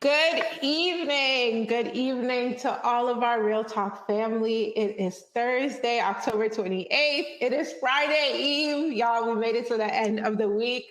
Good evening. Good evening to all of our Real Talk family. It is Thursday, October 28th. It is Friday Eve. Y'all, we made it to the end of the week.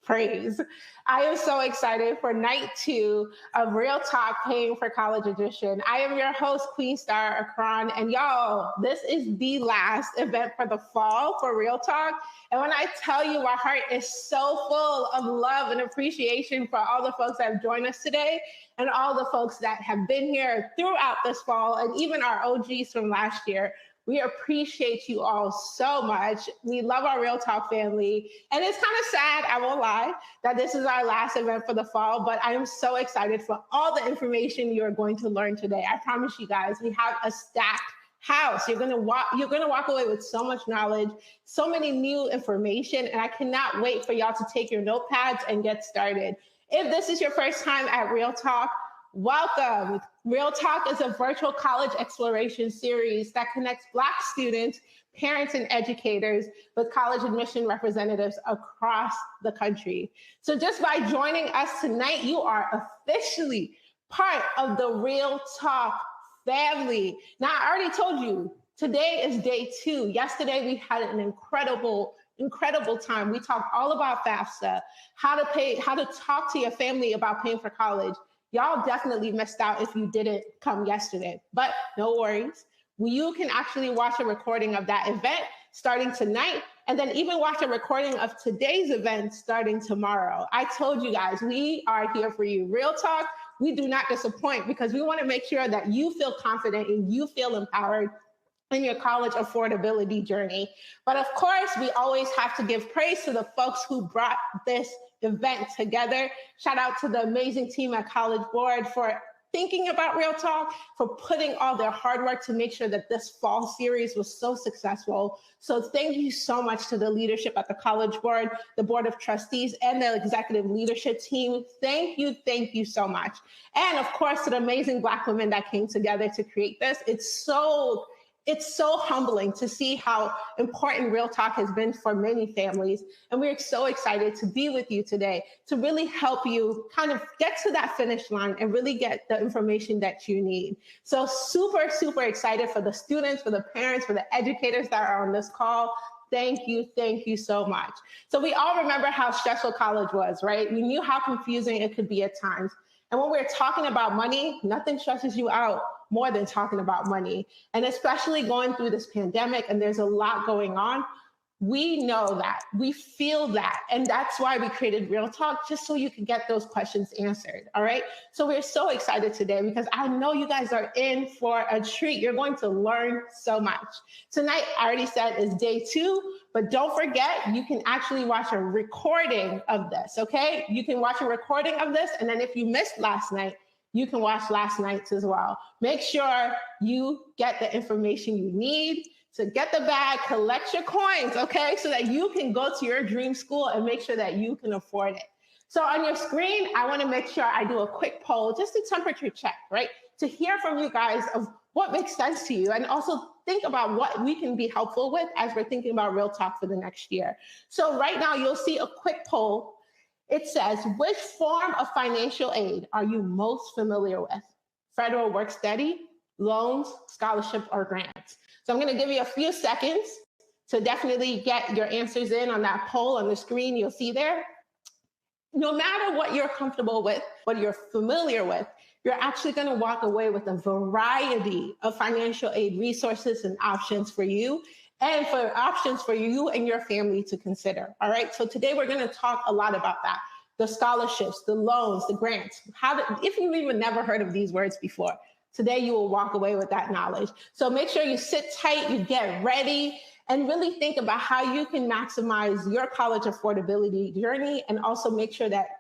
Praise. I am so excited for night two of Real Talk Paying for College Edition. I am your host, Queen Star Akron, and y'all, this is the last event for the fall for Real Talk. And when I tell you, my heart is so full of love and appreciation for all the folks that have joined us today and all the folks that have been here throughout this fall and even our OGs from last year. We appreciate you all so much. We love our Real Talk family. And it's kind of sad, I won't lie, that this is our last event for the fall, but I am so excited for all the information you're going to learn today. I promise you guys, we have a stacked house. You're gonna walk away with so much knowledge, so many new information, and I cannot wait for y'all to take your notepads and get started. If this is your first time at Real Talk, welcome. Real Talk is a virtual college exploration series that connects Black students, parents, and educators with college admission representatives across the country. So just by joining us tonight, you are officially part of the Real Talk family. Now, I already told you, today is day two. Yesterday, we had an incredible time. We talked all about FAFSA, how to talk to your family about paying for college. Y'all definitely missed out if you didn't come yesterday, but no worries. You can actually watch a recording of that event starting tonight, and then even watch a recording of today's event starting tomorrow. I told you guys, we are here for you. Real Talk, we do not disappoint because we want to make sure that you feel confident and you feel empowered in your college affordability journey. But of course, we always have to give praise to the folks who brought this event together. Shout out to the amazing team at College Board for thinking about Real Talk, for putting all their hard work to make sure that this fall series was so successful. So thank you so much to the leadership at the College Board, the Board of Trustees, and the executive leadership team. Thank you so much. And of course, to the amazing Black women that came together to create this. It's so humbling to see how important Real Talk has been for many families. And we're so excited to be with you today to really help you kind of get to that finish line and really get the information that you need. So super excited for the students, for the parents, for the educators that are on this call. Thank you so much. So we all remember how stressful college was, right? We knew how confusing it could be at times. And when we're talking about money, nothing stresses you out more than talking about money. And especially going through this pandemic, and there's a lot going on, we know that, we feel that. And that's why we created Real Talk, just so you can get those questions answered, all right? So we're so excited today because I know you guys are in for a treat. You're going to learn so much. Tonight, I already said, is day two, but don't forget, you can actually watch a recording of this, okay? You can watch a recording of this, and then if you missed last night, you can watch last night's as well. Make sure you get the information you need to get the bag, collect your coins, okay? So that you can go to your dream school and make sure that you can afford it. So on your screen, I wanna make sure I do a quick poll, just a temperature check, right? To hear from you guys of what makes sense to you and also think about what we can be helpful with as we're thinking about Real Talk for the next year. So right now you'll see a quick poll. It says, which form of financial aid are you most familiar with? Federal Work Study, loans, scholarship, or grants? So I'm gonna give you a few seconds to definitely get your answers in on that poll on the screen you'll see there. No matter what you're comfortable with, what you're familiar with, you're actually gonna walk away with a variety of financial aid resources and options for you and for options for you and your family to consider, all right? So today we're gonna talk a lot about that. The scholarships, the loans, the grants. If you've even never heard of these words before, today you will walk away with that knowledge. So make sure you sit tight, you get ready, and really think about how you can maximize your college affordability journey, and also make sure that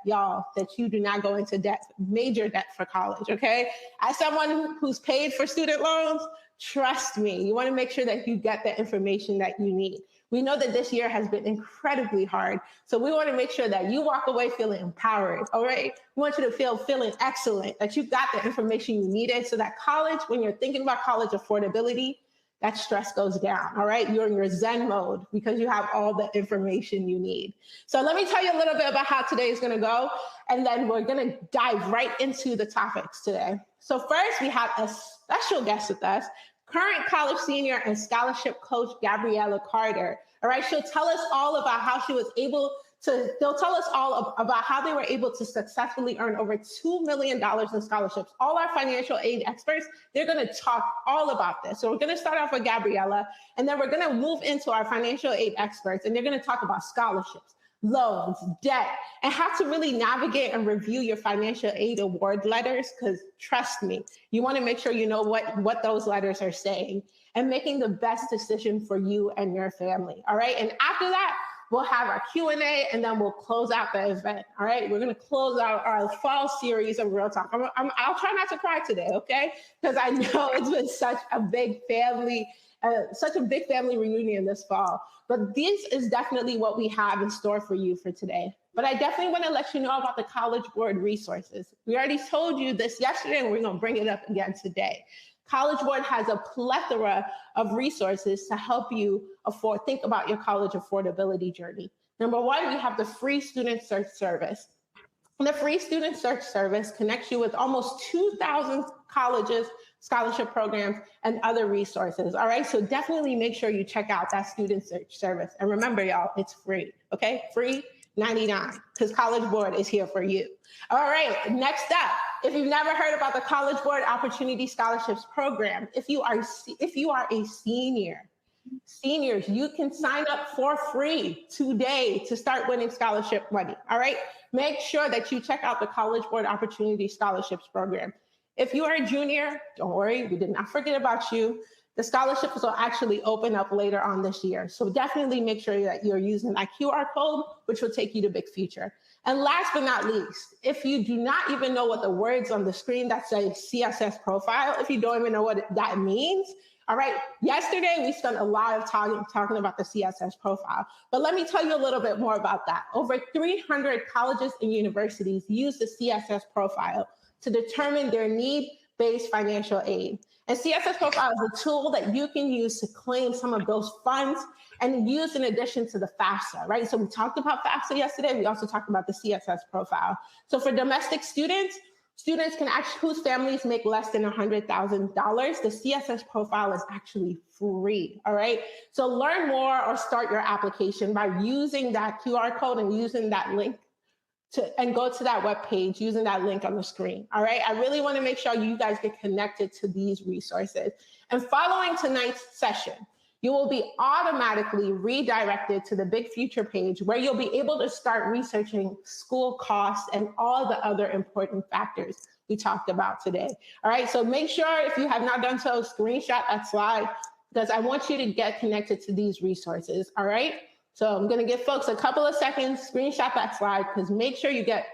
you do not go into debt, major debt for college, okay? As someone who's paid for student loans, trust me, you wanna make sure that you get the information that you need. We know that this year has been incredibly hard. So we wanna make sure that you walk away feeling empowered, all right? We want you to feeling excellent, that you got the information you needed so that college, when you're thinking about college affordability, that stress goes down, all right? You're in your Zen mode because you have all the information you need. So let me tell you a little bit about how today is gonna go, and then we're gonna dive right into the topics today. So first, we have a special guest with us, current college senior and scholarship coach, Gabriella Carter. All right, she'll tell us all about how she was able they'll tell us all about how they were able to successfully earn over $2 million in scholarships. All our financial aid experts, they're gonna talk all about this. So we're gonna start off with Gabriella, and then we're gonna move into our financial aid experts, and they're gonna talk about scholarships, loans, debt, and how to really navigate and review your financial aid award letters, because trust me, you wanna make sure you know what those letters are saying and making the best decision for you and your family, all right? And after that, we'll have our Q&A, and then we'll close out the event, all right? We're gonna close out our fall series of Real Talk. I'll try not to cry today, okay? Because I know it's been such a big family reunion this fall. But this is definitely what we have in store for you for today. But I definitely wanna let you know about the College Board resources. We already told you this yesterday, and we're gonna bring it up again today. College Board has a plethora of resources to help you think about your college affordability journey. Number one, we have the free student search service. And the free student search service connects you with almost 2,000 colleges, scholarship programs, and other resources. All right, so definitely make sure you check out that student search service. And remember, y'all, it's free, okay? Free 99, because College Board is here for you. All right, next up, if you've never heard about the College Board Opportunity Scholarships Program, if you are a senior, seniors, you can sign up for free today to start winning scholarship money, all right? Make sure that you check out the College Board Opportunity Scholarships Program. If you are a junior, don't worry, we did not forget about you. The scholarships will actually open up later on this year. So definitely make sure that you're using that QR code, which will take you to Big Future. And last but not least, if you do not even know what the words on the screen that say CSS profile, if you don't even know what that means, all right, yesterday we spent a lot of time talking about the CSS profile, but let me tell you a little bit more about that. Over 300 colleges and universities use the CSS profile to determine their need-based financial aid. And CSS Profile is a tool that you can use to claim some of those funds and use in addition to the FAFSA, right? So we talked about FAFSA yesterday. We also talked about the CSS Profile. So for domestic students can actually, whose families make less than $100,000, the CSS Profile is actually free, all right? So learn more or start your application by using that QR code and using that link and go to that webpage using that link on the screen, all right? I really wanna make sure you guys get connected to these resources. And following tonight's session, you will be automatically redirected to the Big Future page where you'll be able to start researching school costs and all the other important factors we talked about today, all right? So make sure if you have not done so, screenshot that slide because I want you to get connected to these resources, all right? So I'm gonna give folks a couple of seconds, screenshot that slide, because make sure you get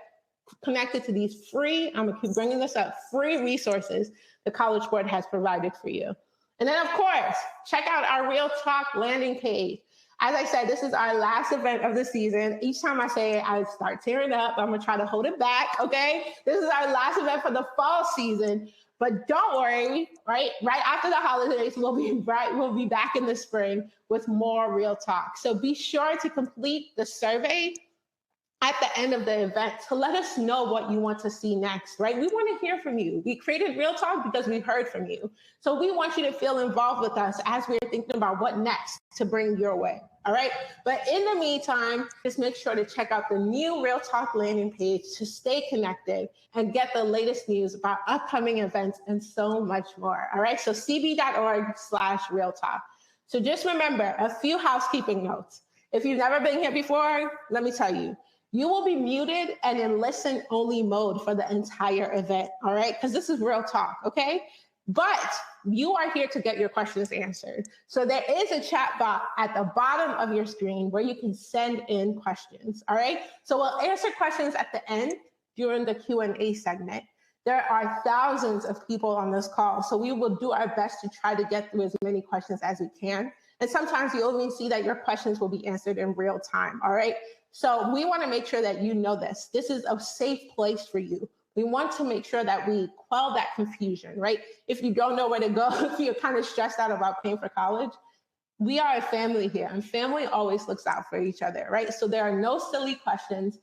connected to these free, I'm gonna keep bringing this up, free resources the College Board has provided for you. And then of course, check out our Real Talk landing page. As I said, this is our last event of the season. Each time I say it, I start tearing up. I'm gonna try to hold it back, okay? This is our last event for the fall season. But don't worry, right after the holidays, we'll be back in the spring with more Real Talk. So be sure to complete the survey at the end of the event to let us know what you want to see next, right? We want to hear from you. We created Real Talk because we heard from you. So we want you to feel involved with us as we're thinking about what next to bring your way, all right? But in the meantime, just make sure to check out the new Real Talk landing page to stay connected and get the latest news about upcoming events and so much more, all right? So cb.org/Real Talk. So just remember a few housekeeping notes. If you've never been here before, let me tell you, you will be muted and in listen only mode for the entire event, all right? Because this is Real Talk, okay? But you are here to get your questions answered. So there is a chat box at the bottom of your screen where you can send in questions, all right? So we'll answer questions at the end during the Q&A segment. There are thousands of people on this call, so we will do our best to try to get through as many questions as we can. And sometimes you'll even see that your questions will be answered in real time, all right? So we wanna make sure that you know this. This is a safe place for you. We want to make sure that we quell that confusion, right? If you don't know where to go, if you're kind of stressed out about paying for college, we are a family here, and family always looks out for each other, right? So there are no silly questions.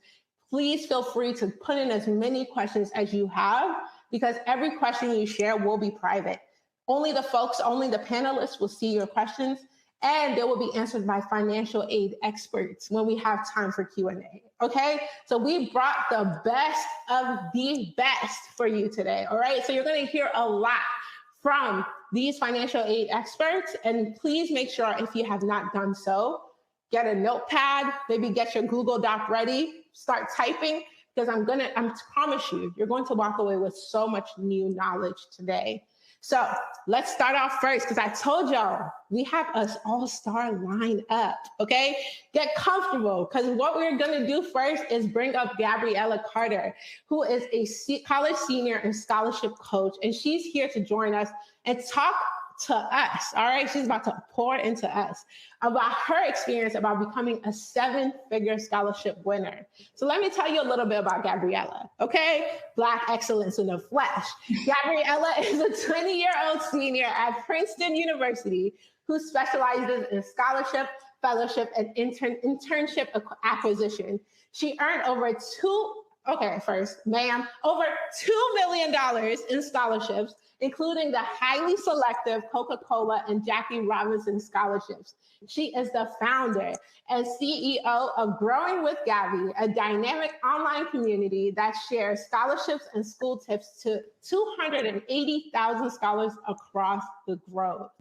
Please feel free to put in as many questions as you have, because every question you share will be private. Only the panelists will see your questions, and they will be answered by financial aid experts when we have time for Q&A, okay? So we brought the best of the best for you today, all right? So you're gonna hear a lot from these financial aid experts, and please make sure, if you have not done so, get a notepad, maybe get your Google Doc ready, start typing, because I promise you, you're going to walk away with so much new knowledge today. So let's start off first, because I told y'all we have an all-star lineup, okay? Get comfortable, because what we're gonna do first is bring up Gabriella Carter, who is a college senior and scholarship coach, and she's here to join us and talk to us, all right? She's about to pour into us about her experience about becoming a 7-figure scholarship winner. So let me tell you a little bit about Gabriella, okay? Black excellence in the flesh. Gabriella is a 20-year-old senior at Princeton University who specializes in scholarship, fellowship, and internship acquisition. She earned over $2 million in scholarships, including the highly selective Coca-Cola and Jackie Robinson scholarships. She is the founder and CEO of Growing with Gabby, a dynamic online community that shares scholarships and school tips to 280,000 scholars across the globe.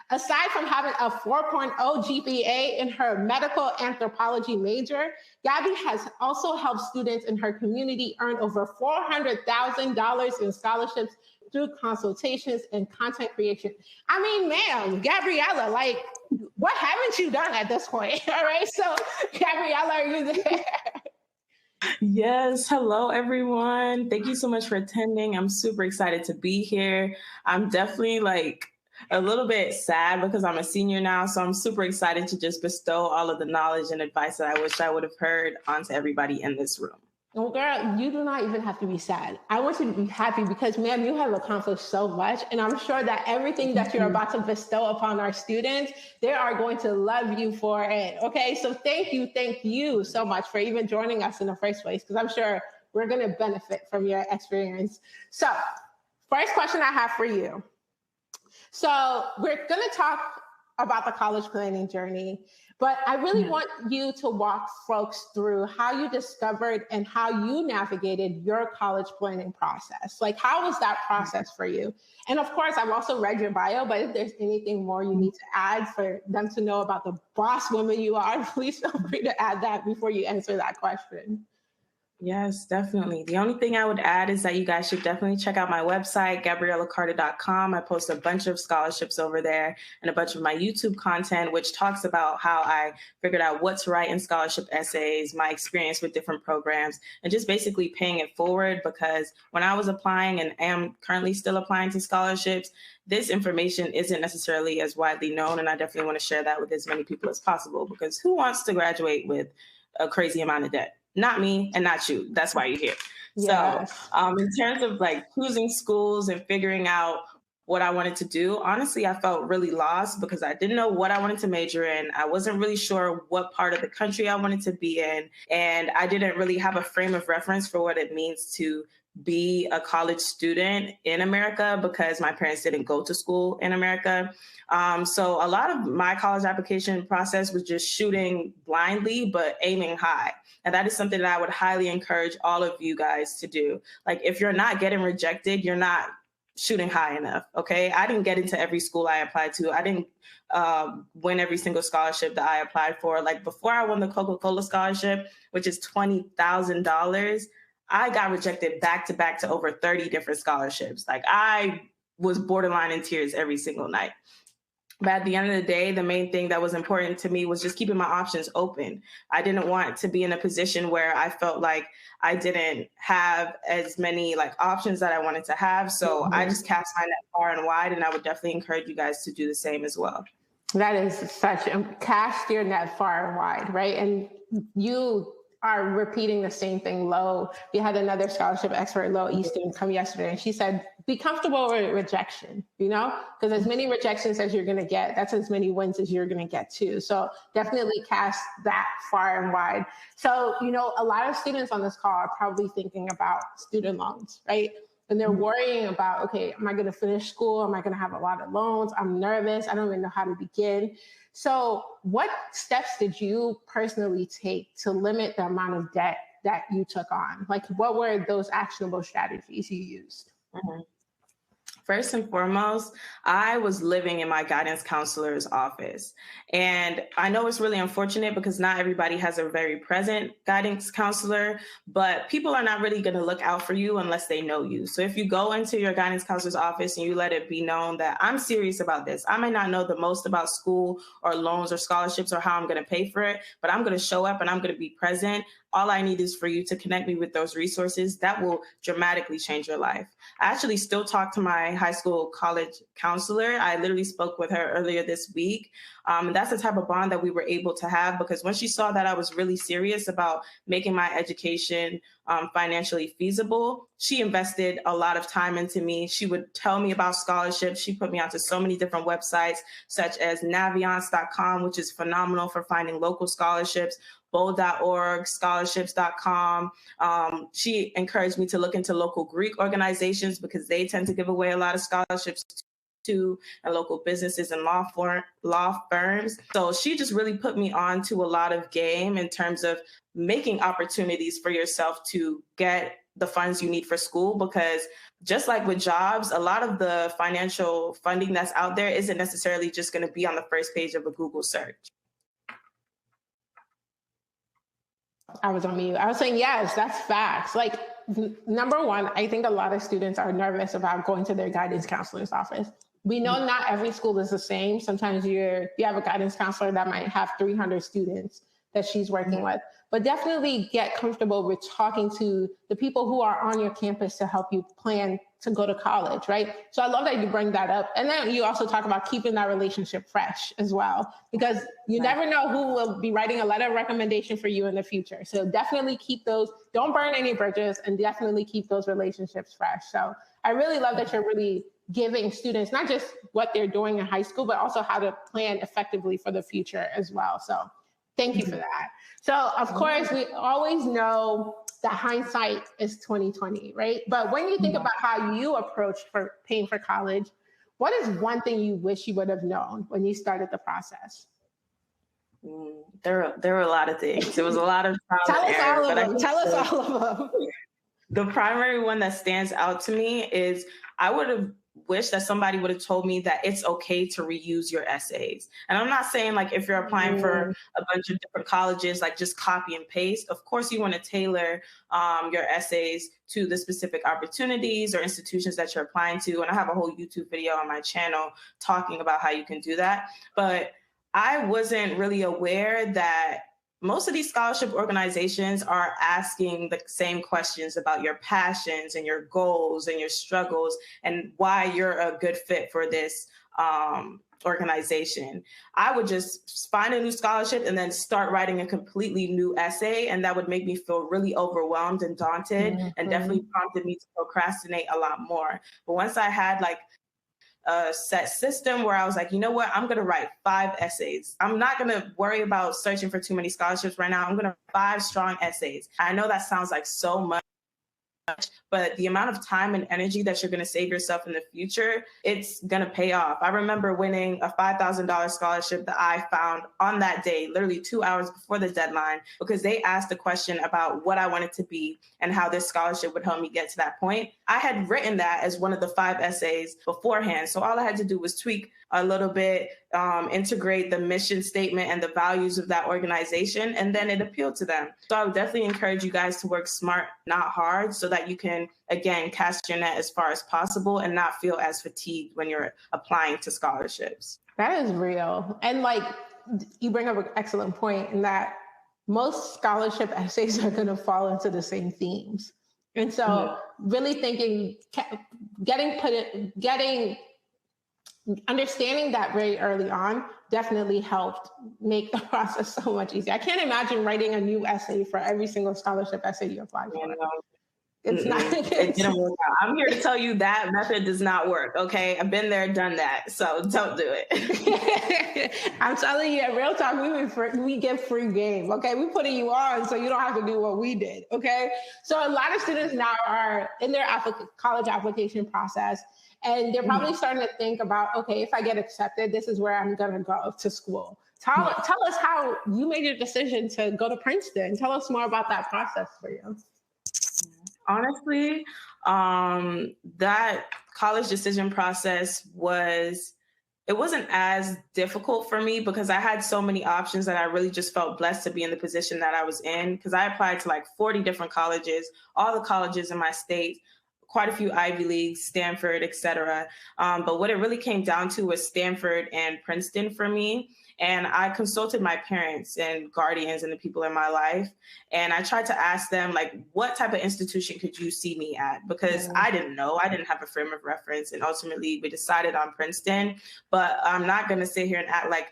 Aside from having a 4.0 GPA in her medical anthropology major, Gabby has also helped students in her community earn over $400,000 in scholarships through consultations and content creation. I mean, ma'am, Gabriella, like, what haven't you done at this point? All right, so Gabriella, are you there? Yes. Hello, everyone. Thank you so much for attending. I'm super excited to be here. I'm definitely a little bit sad because I'm a senior now. So I'm super excited to just bestow all of the knowledge and advice that I wish I would have heard onto everybody in this room. Well, girl, you do not even have to be sad. I want you to be happy because, ma'am, you have accomplished so much. And I'm sure that everything that you're about to bestow upon our students, they are going to love you for it. Okay, so thank you so much for even joining us in the first place, because I'm sure we're going to benefit from your experience. So first question I have for you. So we're going to talk about the college planning journey, but I really want you to walk folks through how you discovered and how you navigated your college planning process. Like, how was that process for you? And of course, I've also read your bio, but if there's anything more you need to add for them to know about the boss woman you are, please feel free to add that before you answer that question. Yes, definitely. The only thing I would add is that you guys should definitely check out my website, GabriellaCarter.com. I post a bunch of scholarships over there and a bunch of my YouTube content, which talks about how I figured out what to write in scholarship essays, my experience with different programs, and just basically paying it forward. Because when I was applying and am currently still applying to scholarships, this information isn't necessarily as widely known. And I definitely want to share that with as many people as possible, because who wants to graduate with a crazy amount of debt? Not me and not you. That's why you're here. Yes. So in terms of choosing schools and figuring out what I wanted to do, honestly, I felt really lost because I didn't know what I wanted to major in. I wasn't really sure what part of the country I wanted to be in. And I didn't really have a frame of reference for what it means to be a college student in America, because my parents didn't go to school in America. So a lot of my college application process was just shooting blindly, but aiming high. And that is something that I would highly encourage all of you guys to do. Like, if you're not getting rejected, you're not shooting high enough. Okay. I didn't get into every school I applied to. I didn't win every single scholarship that I applied for. Like, before I won the Coca-Cola scholarship, which is $20,000, I got rejected back to back to over 30 different scholarships. Like, I was borderline in tears every single night. But at the end of the day, the main thing that was important to me was just keeping my options open. I didn't want to be in a position where I felt like I didn't have as many options that I wanted to have. So I just cast my net far and wide, and I would definitely encourage you guys to do the same as well. That is cast your net far and wide, right? And you are repeating the same thing. We had another scholarship expert, Lo Easton, come yesterday, and she said, be comfortable with rejection, because as many rejections as you're going to get, that's as many wins as you're going to get too. So definitely cast that far and wide. So, a lot of students on this call are probably thinking about student loans, right? And they're worrying about, okay, am I going to finish school? Am I going to have a lot of loans? I'm nervous. I don't even know how to begin. So what steps did you personally take to limit the amount of debt that you took on? Like, what were those actionable strategies you used? Mm-hmm. First and foremost, I was living in my guidance counselor's office. And I know it's really unfortunate because not everybody has a very present guidance counselor, but people are not really going to look out for you unless they know you. So if you go into your guidance counselor's office and you let it be known that I'm serious about this, I may not know the most about school or loans or scholarships or how I'm going to pay for it, but I'm going to show up and I'm going to be present. All I need is for you to connect me with those resources that will dramatically change your life. I actually still talk to my high school college counselor. I literally spoke with her earlier this week. And that's the type of bond that we were able to have, because when she saw that I was really serious about making my education financially feasible, she invested a lot of time into me. She would tell me about scholarships. She put me onto so many different websites, such as Naviance.com, which is phenomenal for finding local scholarships, bold.org, scholarships.com. She encouraged me to look into local Greek organizations because they tend to give away a lot of scholarships to and local businesses and law firms. So she just really put me on to a lot of game in terms of making opportunities for yourself to get the funds you need for school, because just like with jobs, a lot of the financial funding that's out there isn't necessarily just going to be on the first page of a Google search. I was on mute. I was saying, yes, that's facts. Like, number one, I think a lot of students are nervous about going to their guidance counselor's office. We know not every school is the same. Sometimes you have a guidance counselor that might have 300 students that she's working with, but definitely get comfortable with talking to the people who are on your campus to help you plan to go to college, right? So I love that you bring that up. And then you also talk about keeping that relationship fresh as well, because you never know who will be writing a letter of recommendation for you in the future. So definitely keep those, don't burn any bridges, and definitely keep those relationships fresh. So I really love that you're really giving students not just what they're doing in high school, but also how to plan effectively for the future as well. So thank you for that. So of course, we always know that hindsight is 2020, right? But when you think about how you approach for paying for college, what is one thing you wish you would have known when you started the process? There were a lot of things. There was a lot of Tell us all of them. Tell us all of them. The primary one that stands out to me is I would have wished that somebody would have told me that it's okay to reuse your essays. And I'm not saying like if you're applying for a bunch of different colleges, like just copy and paste. Of course, you want to tailor your essays to the specific opportunities or institutions that you're applying to. And I have a whole YouTube video on my channel talking about how you can do that. But I wasn't really aware that most of these scholarship organizations are asking the same questions about your passions and your goals and your struggles and why you're a good fit for this organization. I would just find a new scholarship and then start writing a completely new essay. And that would make me feel really overwhelmed and daunted, and definitely prompted me to procrastinate a lot more. But once I had like a set system where I was like, you know what, I'm going to write 5 essays. I'm not going to worry about searching for too many scholarships right now. I'm going to write 5 strong essays. I know that sounds like so much, but the amount of time and energy that you're going to save yourself in the future, it's going to pay off. I remember winning a $5,000 scholarship that I found on that day, literally 2 hours before the deadline, because they asked a question about what I wanted to be and how this scholarship would help me get to that point. I had written that as one of the 5 essays beforehand. So all I had to do was tweak a little bit, integrate the mission statement and the values of that organization, and then it appealed to them. So I would definitely encourage you guys to work smart, not hard, so that you can, again, cast your net as far as possible and not feel as fatigued when you're applying to scholarships. That is real. And like, you bring up an excellent point in that most scholarship essays are going to fall into the same themes. And so really thinking, getting understanding that very early on definitely helped make the process so much easier. I can't imagine writing a new essay for every single scholarship essay you apply for. It's not. It didn't work out. I'm here to tell you that method does not work. Okay, I've been there, done that. So don't do it. I'm telling you, at Real Talk, we give free game. Okay, we putting you on so you don't have to do what we did. Okay, so a lot of students now are in their college application process, and they're probably starting to think about, okay, if I get accepted, this is where I'm gonna go to school. Tell us how you made your decision to go to Princeton. Tell us more about that process for you. Honestly, that college decision process wasn't as difficult for me because I had so many options that I really just felt blessed to be in the position that I was in, because I applied to like 40 different colleges, all the colleges in my state, quite a few Ivy Leagues, Stanford, etc. But what it really came down to was Stanford and Princeton for me. And I consulted my parents and guardians and the people in my life. And I tried to ask them, like, what type of institution could you see me at? Because I didn't know. I didn't have a frame of reference. And ultimately, we decided on Princeton. But I'm not going to sit here and act like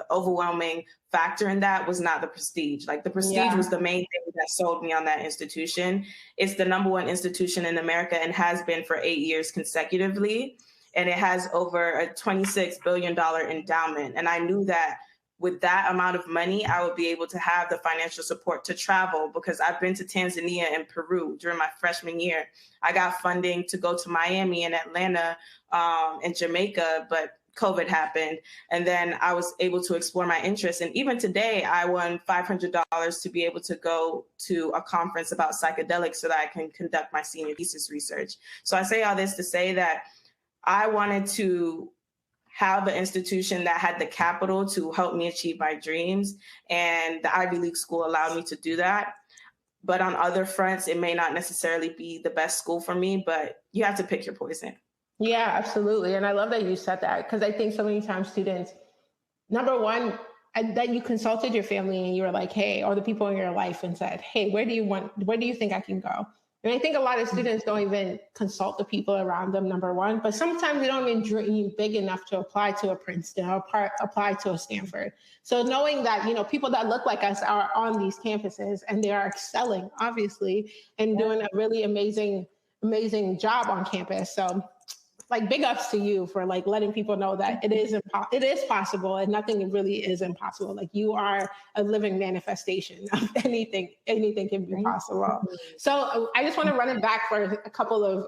overwhelming factor in that was not the prestige. Like, the prestige was the main thing that sold me on that institution. It's the #1 institution in America and has been for 8 years consecutively. And it has over a $26 billion endowment. And I knew that with that amount of money, I would be able to have the financial support to travel, because I've been to Tanzania and Peru during my freshman year. I got funding to go to Miami and Atlanta and Jamaica, but COVID happened. And then I was able to explore my interests. And even today, I won $500 to be able to go to a conference about psychedelics so that I can conduct my senior thesis research. So I say all this to say that I wanted to have an institution that had the capital to help me achieve my dreams. And the Ivy League school allowed me to do that. But on other fronts, it may not necessarily be the best school for me, but you have to pick your poison. Yeah, absolutely. And I love that you said that, because I think so many times students, number one, that you consulted your family and you were like, hey, or the people in your life, and said, hey, where do you think I can go? And I think a lot of students don't even consult the people around them, number one, but sometimes they don't even dream big enough to apply to a Princeton or apply to a Stanford. So knowing that, people that look like us are on these campuses and they are excelling, obviously, and doing a really amazing job on campus. So like, big ups to you for like letting people know that it is possible, and nothing really is impossible. Like, you are a living manifestation of anything can be possible. So I just want to run it back for a couple of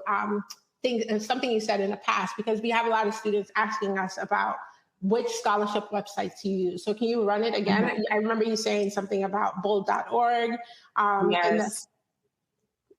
things, something you said in the past, because we have a lot of students asking us about which scholarship websites you use. So can you run it again? I remember you saying something about bold.org. Yes.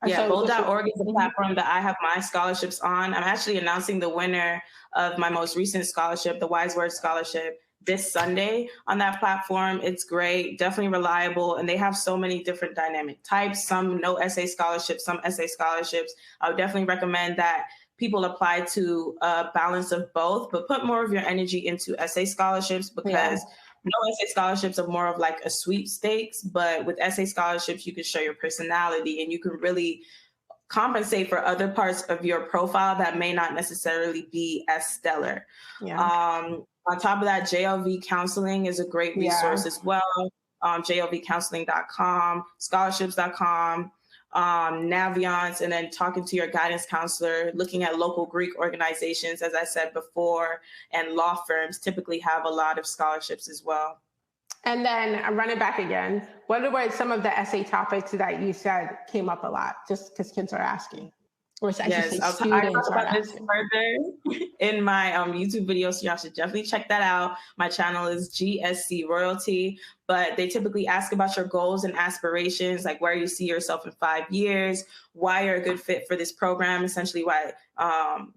Bold.org is the platform that I have my scholarships on. I'm actually announcing the winner of my most recent scholarship, the Wise Words Scholarship, this Sunday on that platform. It's great, definitely reliable, and they have so many different dynamic types, some no essay scholarships, some essay scholarships. I would definitely recommend that people apply to a balance of both, but put more of your energy into essay scholarships, because no essay scholarships are more of like a sweepstakes, but with essay scholarships, you can show your personality and you can really compensate for other parts of your profile that may not necessarily be as stellar. On top of that, JLV Counseling is a great resource as well. JLVcounseling.com, scholarships.com. Naviance, and then talking to your guidance counselor, looking at local Greek organizations, as I said before, and law firms typically have a lot of scholarships as well. And then run it back again. What were some of the essay topics that you said came up a lot, just because kids are asking? Or yes, I'll talk about this further in my YouTube video, so y'all should definitely check that out. My channel is GSC Royalty, but they typically ask about your goals and aspirations, like where you see yourself in 5 years, why you're a good fit for this program, essentially why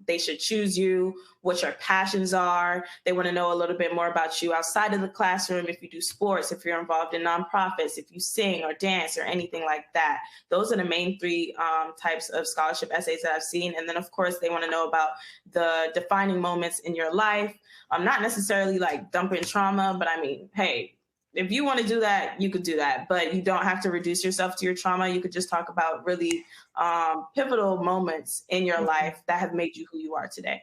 they should choose you, what your passions are. They want to know a little bit more about you outside of the classroom, if you do sports, if you're involved in nonprofits, if you sing or dance or anything like that. Those are the main 3 types of scholarship essays that I've seen. And then, of course, they want to know about the defining moments in your life. Not necessarily like dumping trauma, but I mean, hey, if you want to do that, you could do that, but you don't have to reduce yourself to your trauma. You could just talk about really pivotal moments in your life that have made you who you are today.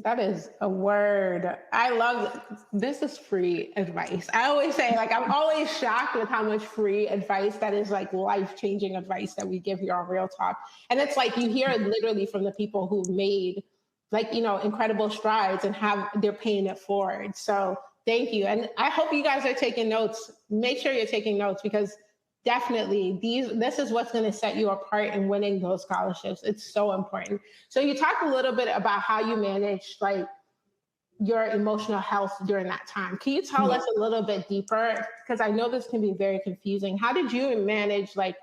That is a word. I love this is free advice. I always say, like, I'm always shocked with how much free advice that is, like life-changing advice that we give here on Real Talk. And it's like you hear it literally from the people who made like, incredible strides and they're paying it forward. So thank you. And I hope you guys are taking notes. Make sure you're taking notes because definitely this is what's going to set you apart in winning those scholarships. It's so important. So you talked a little bit about how you managed like your emotional health during that time. Can you tell us a little bit deeper? Because I know this can be very confusing. How did you manage like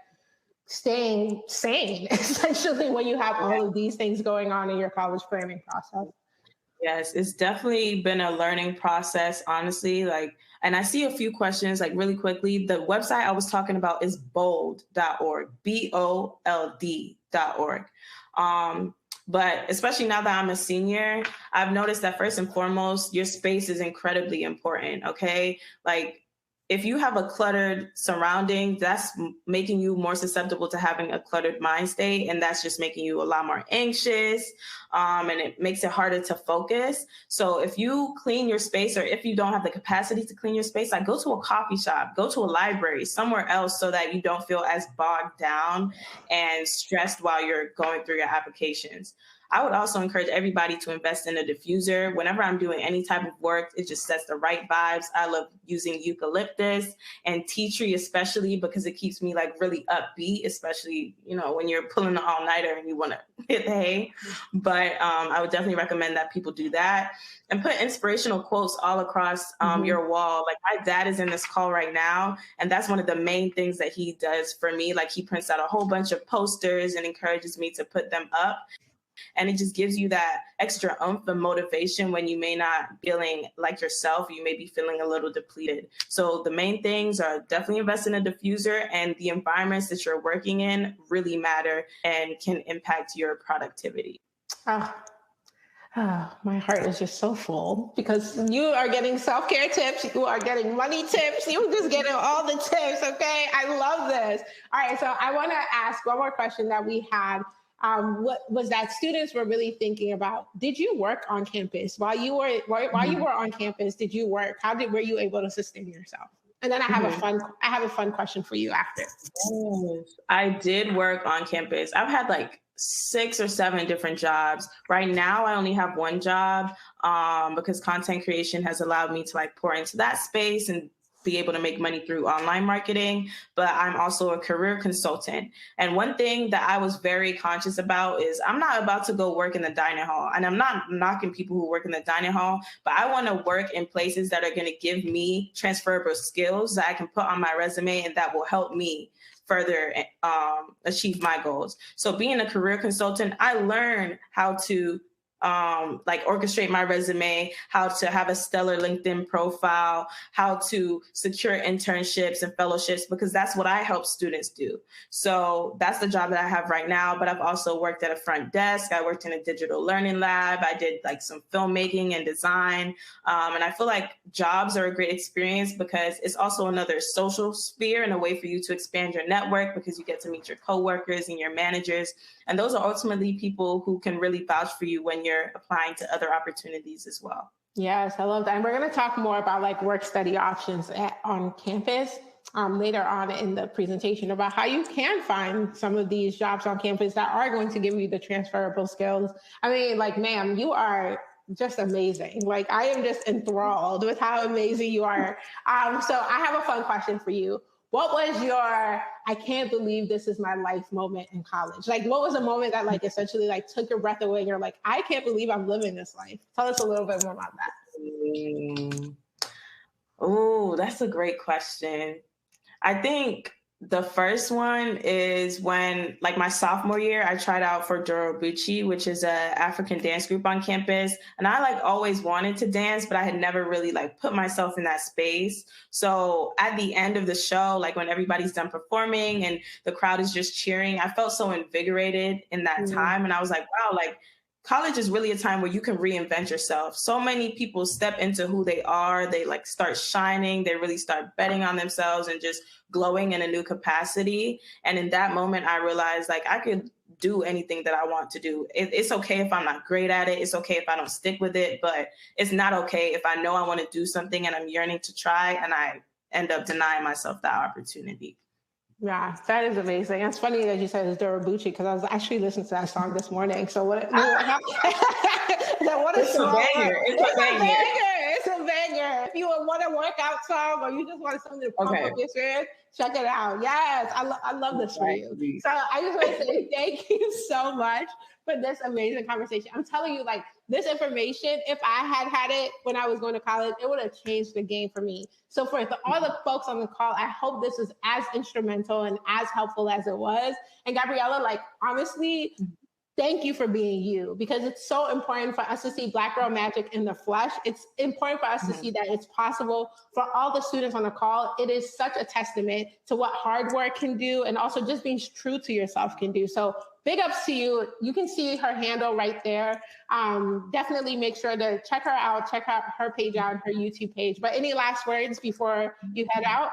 staying sane essentially when you have all of these things going on in your college planning process? Yes, it's definitely been a learning process, honestly. Like, and I see a few questions, like really quickly. The website I was talking about is bold.org, BOLD.org. But especially now that I'm a senior, I've noticed that first and foremost, your space is incredibly important. Okay. Like, if you have a cluttered surrounding, that's making you more susceptible to having a cluttered mind state. And that's just making you a lot more anxious. And it makes it harder to focus. So if you clean your space, or if you don't have the capacity to clean your space, like go to a coffee shop, go to a library, somewhere else so that you don't feel as bogged down and stressed while you're going through your applications. I would also encourage everybody to invest in a diffuser. Whenever I'm doing any type of work, it just sets the right vibes. I love using eucalyptus and tea tree, especially because it keeps me like really upbeat, especially, when you're pulling the all-nighter and you want to hit the hay. But I would definitely recommend that people do that and put inspirational quotes all across your wall. Like my dad is in this call right now, and that's one of the main things that he does for me. Like he prints out a whole bunch of posters and encourages me to put them up. And it just gives you that extra oomph and motivation when you may not be feeling like yourself. You may be feeling a little depleted. So the main things are definitely invest in a diffuser, and the environments that you're working in really matter and can impact your productivity. My heart is just so full because you are getting self-care tips. You are getting money tips. You're just getting all the tips. Okay. I love this. All right. So I want to ask one more question that we had. What was that students were really thinking about? Did you work on campus while you were on campus? Did you work? Were you able to sustain yourself? And then I have a fun question for you after. I did work on campus. I've had like 6 or 7 different jobs. Right now, I only have one job because content creation has allowed me to like pour into that space and be able to make money through online marketing, but I'm also a career consultant. And one thing that I was very conscious about is I'm not about to go work in the dining hall. And I'm not knocking people who work in the dining hall, but I want to work in places that are going to give me transferable skills that I can put on my resume and that will help me further achieve my goals. So being a career consultant, I learned how to like orchestrate my resume, how to have a stellar LinkedIn profile, how to secure internships and fellowships, because that's what I help students do. So that's the job that I have right now. But I've also worked at a front desk. I worked in a digital learning lab. I did like some filmmaking and design. And I feel like jobs are a great experience because it's also another social sphere and a way for you to expand your network because you get to meet your coworkers and your managers. And those are ultimately people who can really vouch for you when you're applying to other opportunities as well. Yes, I love that. And we're going to talk more about like work study options on campus later on in the presentation about how you can find some of these jobs on campus that are going to give you the transferable skills. I mean, like, ma'am, you are just amazing. Like, I am just enthralled with how amazing you are. So I have a fun question for you. What was your, I can't believe this is my life moment in college? Like, what was a moment that like essentially like took your breath away? You're like, I can't believe I'm living this life. Tell us a little bit more about that. Oh, that's a great question. I think the first one is when, like my sophomore year, I tried out for Dorobuchi, which is a African dance group on campus. And I like always wanted to dance, but I had never really like put myself in that space. So at the end of the show, like when everybody's done performing and the crowd is just cheering, I felt so invigorated in that time. And I was like, wow, like college is really a time where you can reinvent yourself. So many people step into who they are. They like start shining. They really start betting on themselves and just glowing in a new capacity. And in that moment, I realized like I could do anything that I want to do. It's okay if I'm not great at it. It's okay if I don't stick with it, but it's not okay if I know I want to do something and I'm yearning to try and I end up denying myself that opportunity. Yeah, that is amazing. It's funny that you said it's Durabuchi because I was actually listening to that song this morning. So what happened? It's a banger. It's a banger. It's a banger. If you want a workout song or you just want something to pump up your spirit, check it out. Yes, I love this for you. So I just want to say thank you so much for this amazing conversation. I'm telling you, like, this information, if I had it when I was going to college, it would have changed the game for me. So for all the folks on the call, I hope this was as instrumental and as helpful as it was. And Gabriella, like, honestly, thank you for being you, because it's so important for us to see Black Girl Magic in the flesh. It's important for us to see that it's possible. For all the students on the call, it is such a testament to what hard work can do and also just being true to yourself can do. So big ups to you. You can see her handle right there. Definitely make sure to check her out, check out her page out, her YouTube page. But any last words before you head out?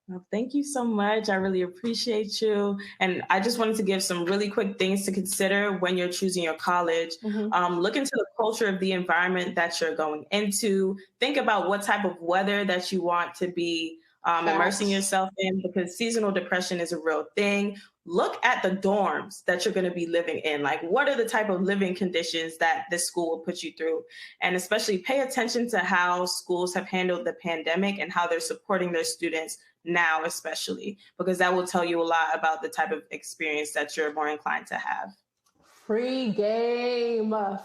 Well, thank you so much. I really appreciate you. And I just wanted to give some really quick things to consider when you're choosing your college. Look into the culture of the environment that you're going into. Think about what type of weather that you want to be immersing yourself in, because seasonal depression is a real thing. Look at the dorms that you're going to be living in. Like, what are the type of living conditions that this school will put you through? And especially pay attention to how schools have handled the pandemic and how they're supporting their students now, especially, because that will tell you a lot about the type of experience that you're more inclined to have. Free game. I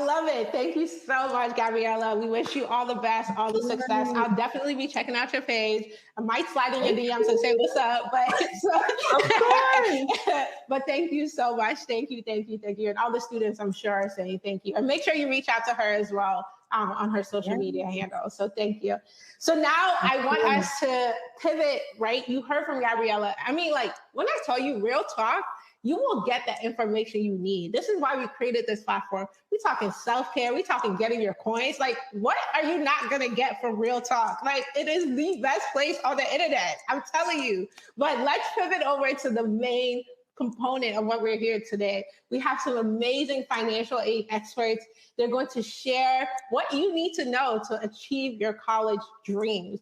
love it. Thank you so much, Gabriella. We wish you all the best, all the success. I'll definitely be checking out your page. I might slide in your DMs and say what's up, but thank you so much. Thank you. And all the students, I'm sure, are saying thank you. And make sure you reach out to her as well on her social media handle. So thank you. So now I want us to pivot, right? You heard from Gabriella. I mean, like, when I tell you real talk, you will get that information you need. This is why we created this platform. We're talking self-care. We're talking getting your coins. Like, what are you not going to get from Real Talk? Like, it is the best place on the internet. I'm telling you. But let's pivot over to the main component of what we're here today. We have some amazing financial aid experts. They're going to share what you need to know to achieve your college dreams.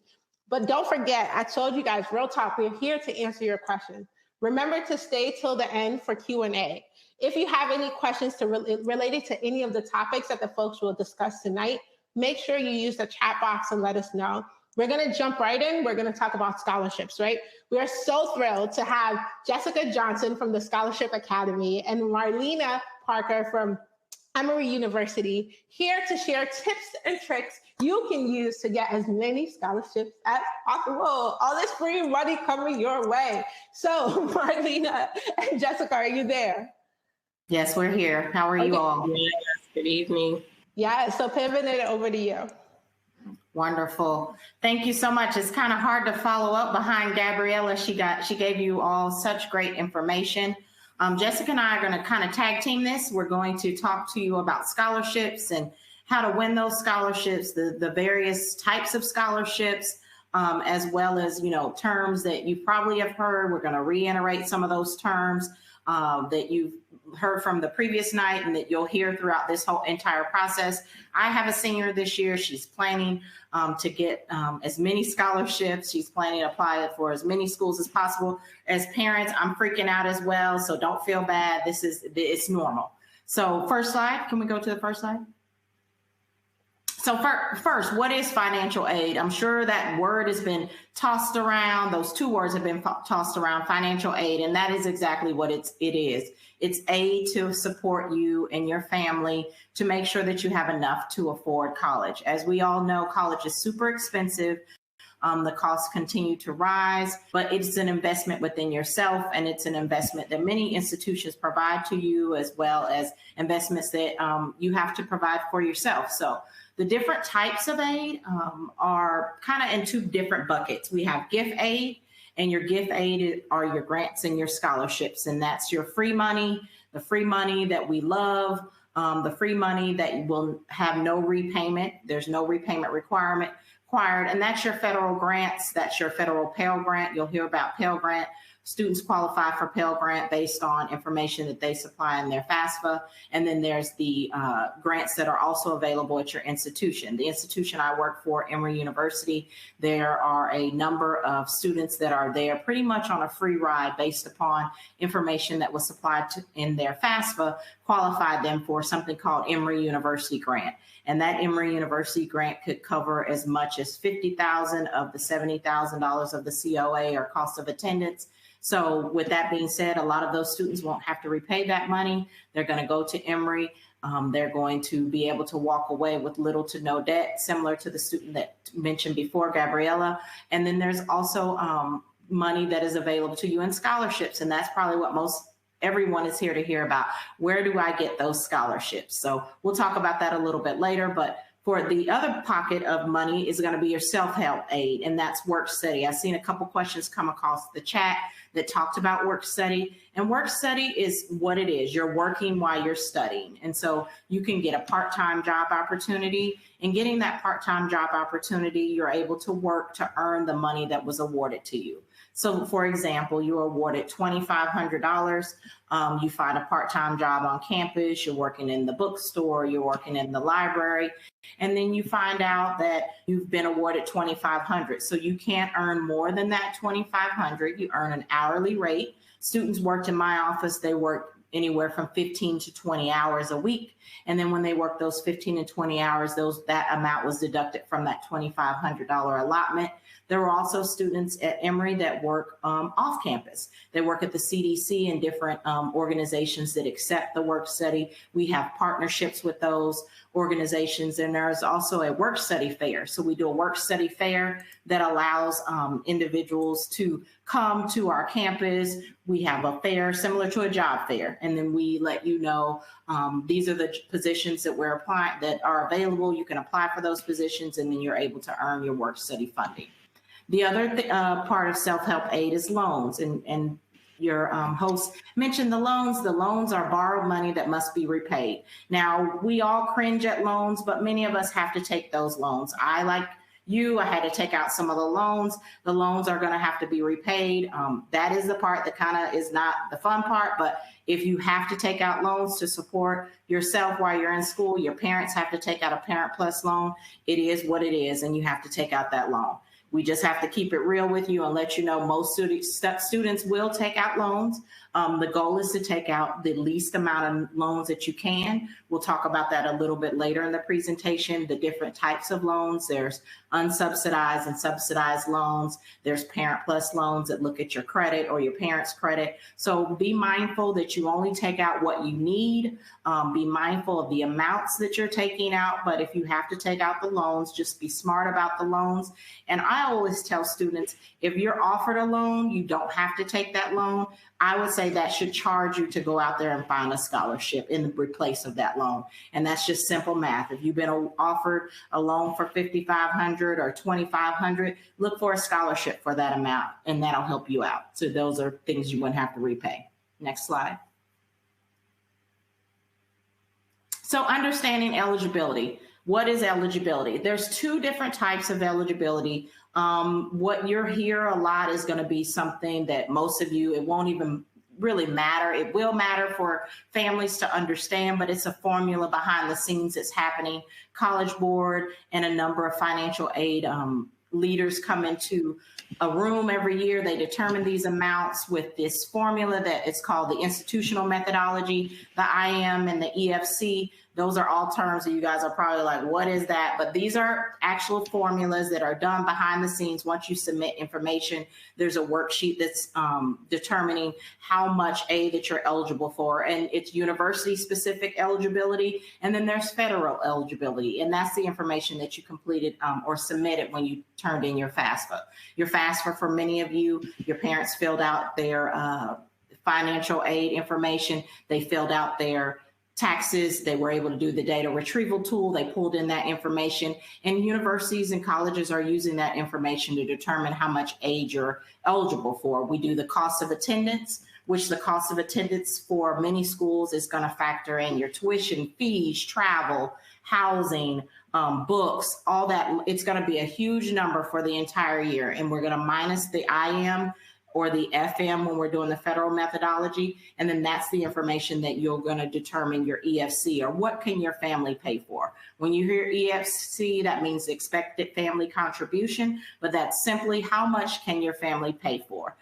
But don't forget, I told you guys, Real Talk, we're here to answer your questions. Remember to stay till the end for Q&A. If you have any questions related to any of the topics that the folks will discuss tonight, make sure you use the chat box and let us know. We're going to jump right in. We're going to talk about scholarships, right? We are so thrilled to have Jessica Johnson from the Scholarship Academy and Marlena Parker from Emory University here to share tips and tricks you can use to get as many scholarships as possible. All this free money coming your way. So Marlena and Jessica, are you there? Yes, we're here. How are you all? Yes, good evening. Yeah, so pivoting it over to you. Wonderful. Thank you so much. It's kind of hard to follow up behind Gabriella. She gave you all such great information. Jessica and I are going to kind of tag team this. We're going to talk to you about scholarships and how to win those scholarships, the various types of scholarships, as well as, terms that you probably have heard. We're going to reiterate some of those terms that you've heard from the previous night and that you'll hear throughout this whole entire process. I have a senior this year. She's planning to get as many scholarships. She's planning to apply for as many schools as possible. As parents, I'm freaking out as well. So don't feel bad. It's normal. So first slide, can we go to the first slide? So first, what is financial aid? I'm sure that word has been tossed around. Those two words have been tossed around, financial aid, and that is exactly what it is. It's aid to support you and your family to make sure that you have enough to afford college. As we all know, college is super expensive. The costs continue to rise, but it's an investment within yourself, and it's an investment that many institutions provide to you, as well as investments that you have to provide for yourself. So the different types of aid are kind of in two different buckets. We have gift aid, and your gift aid are your grants and your scholarships, and that's your free money, the free money that we love, the free money that will have no repayment. There's no repayment required, and that's your federal grants. That's your federal Pell Grant. You'll hear about Pell Grant Students qualify for Pell Grant based on information that they supply in their FAFSA. And then there's the grants that are also available at your institution. The institution I work for, Emory University, there are a number of students that are there pretty much on a free ride based upon information that was supplied in their FAFSA, qualified them for something called Emory University Grant. And that Emory University grant could cover as much as $50,000 of the $70,000 of the COA, or cost of attendance. So with that being said, a lot of those students won't have to repay that money. They're going to go to Emory. They're going to be able to walk away with little to no debt, similar to the student that mentioned before, Gabriella. And then there's also money that is available to you in scholarships. And that's probably what everyone is here to hear about. Where do I get those scholarships? So we'll talk about that a little bit later, but for the other pocket of money is going to be your self-help aid, and that's work study. I've seen a couple questions come across the chat that talked about work study, and work study is what it is. You're working while you're studying. And so you can get a part-time job opportunity, and getting that part-time job opportunity, you're able to work to earn the money that was awarded to you. So for example, you're awarded $2,500. You find a part-time job on campus, you're working in the bookstore, you're working in the library, and then you find out that you've been awarded $2,500. So you can't earn more than that $2,500. You earn an hourly rate. Students worked in my office, they worked anywhere from 15 to 20 hours a week. And then when they worked those 15 and 20 hours, that amount was deducted from that $2,500 allotment. There were also students at Emory that work off campus. They work at the CDC and different organizations that accept the work study. We have partnerships with those organizations, and there's also a work study fair. So we do a work study fair that allows individuals to come to our campus. We have a fair similar to a job fair, and then we let you know these are the positions that we're applying that are available. You can apply for those positions, and then you're able to earn your work study funding. The other part of self-help aid is loans, and your host mentioned the loans. The loans are borrowed money that must be repaid. Now, we all cringe at loans, but many of us have to take those loans. I, like you, I had to take out some of the loans. The loans are going to have to be repaid. That is the part that kind of is not the fun part, but if you have to take out loans to support yourself while you're in school, your parents have to take out a Parent Plus loan. It is what it is, and you have to take out that loan. We just have to keep it real with you and let you know most students will take out loans. The goal is to take out the least amount of loans that you can. We'll talk about that a little bit later in the presentation, the different types of loans. There's unsubsidized and subsidized loans. There's Parent Plus loans that look at your credit or your parents' credit. So be mindful that you only take out what you need. Be mindful of the amounts that you're taking out. But if you have to take out the loans, just be smart about the loans. And I always tell students, if you're offered a loan, you don't have to take that loan. I would say that should charge you to go out there and find a scholarship in replace of that loan. And that's just simple math. If you've been offered a loan for $5,500 or $2,500, look for a scholarship for that amount, and that'll help you out. So those are things you wouldn't have to repay. Next slide. So understanding eligibility. What is eligibility? There's two different types of eligibility. What you're here a lot is going to be something that most of you, it won't even really matter. It will matter for families to understand, but it's a formula behind the scenes that's happening. College Board and a number of financial aid leaders come into a room every year. They determine these amounts with this formula that it's called the institutional methodology, the IM and the EFC. Those are all terms that you guys are probably like, what is that? But these are actual formulas that are done behind the scenes. Once you submit information, there's a worksheet that's determining how much aid that you're eligible for. And it's university specific eligibility. And then there's federal eligibility. And that's the information that you completed or submitted when you turned in your FAFSA. Your FAFSA, for many of you, your parents filled out their financial aid information. They filled out their taxes. They were able to do the data retrieval tool. They pulled in that information, and universities and colleges are using that information to determine how much aid you're eligible for. We do the cost of attendance, which the cost of attendance for many schools is going to factor in your tuition, fees, travel, housing, books, all that. It's going to be a huge number for the entire year, and we're going to minus the IM or the FM when we're doing the federal methodology. And then that's the information that you're going to determine your EFC, or what can your family pay for. When you hear EFC, that means expected family contribution, but that's simply how much can your family pay for.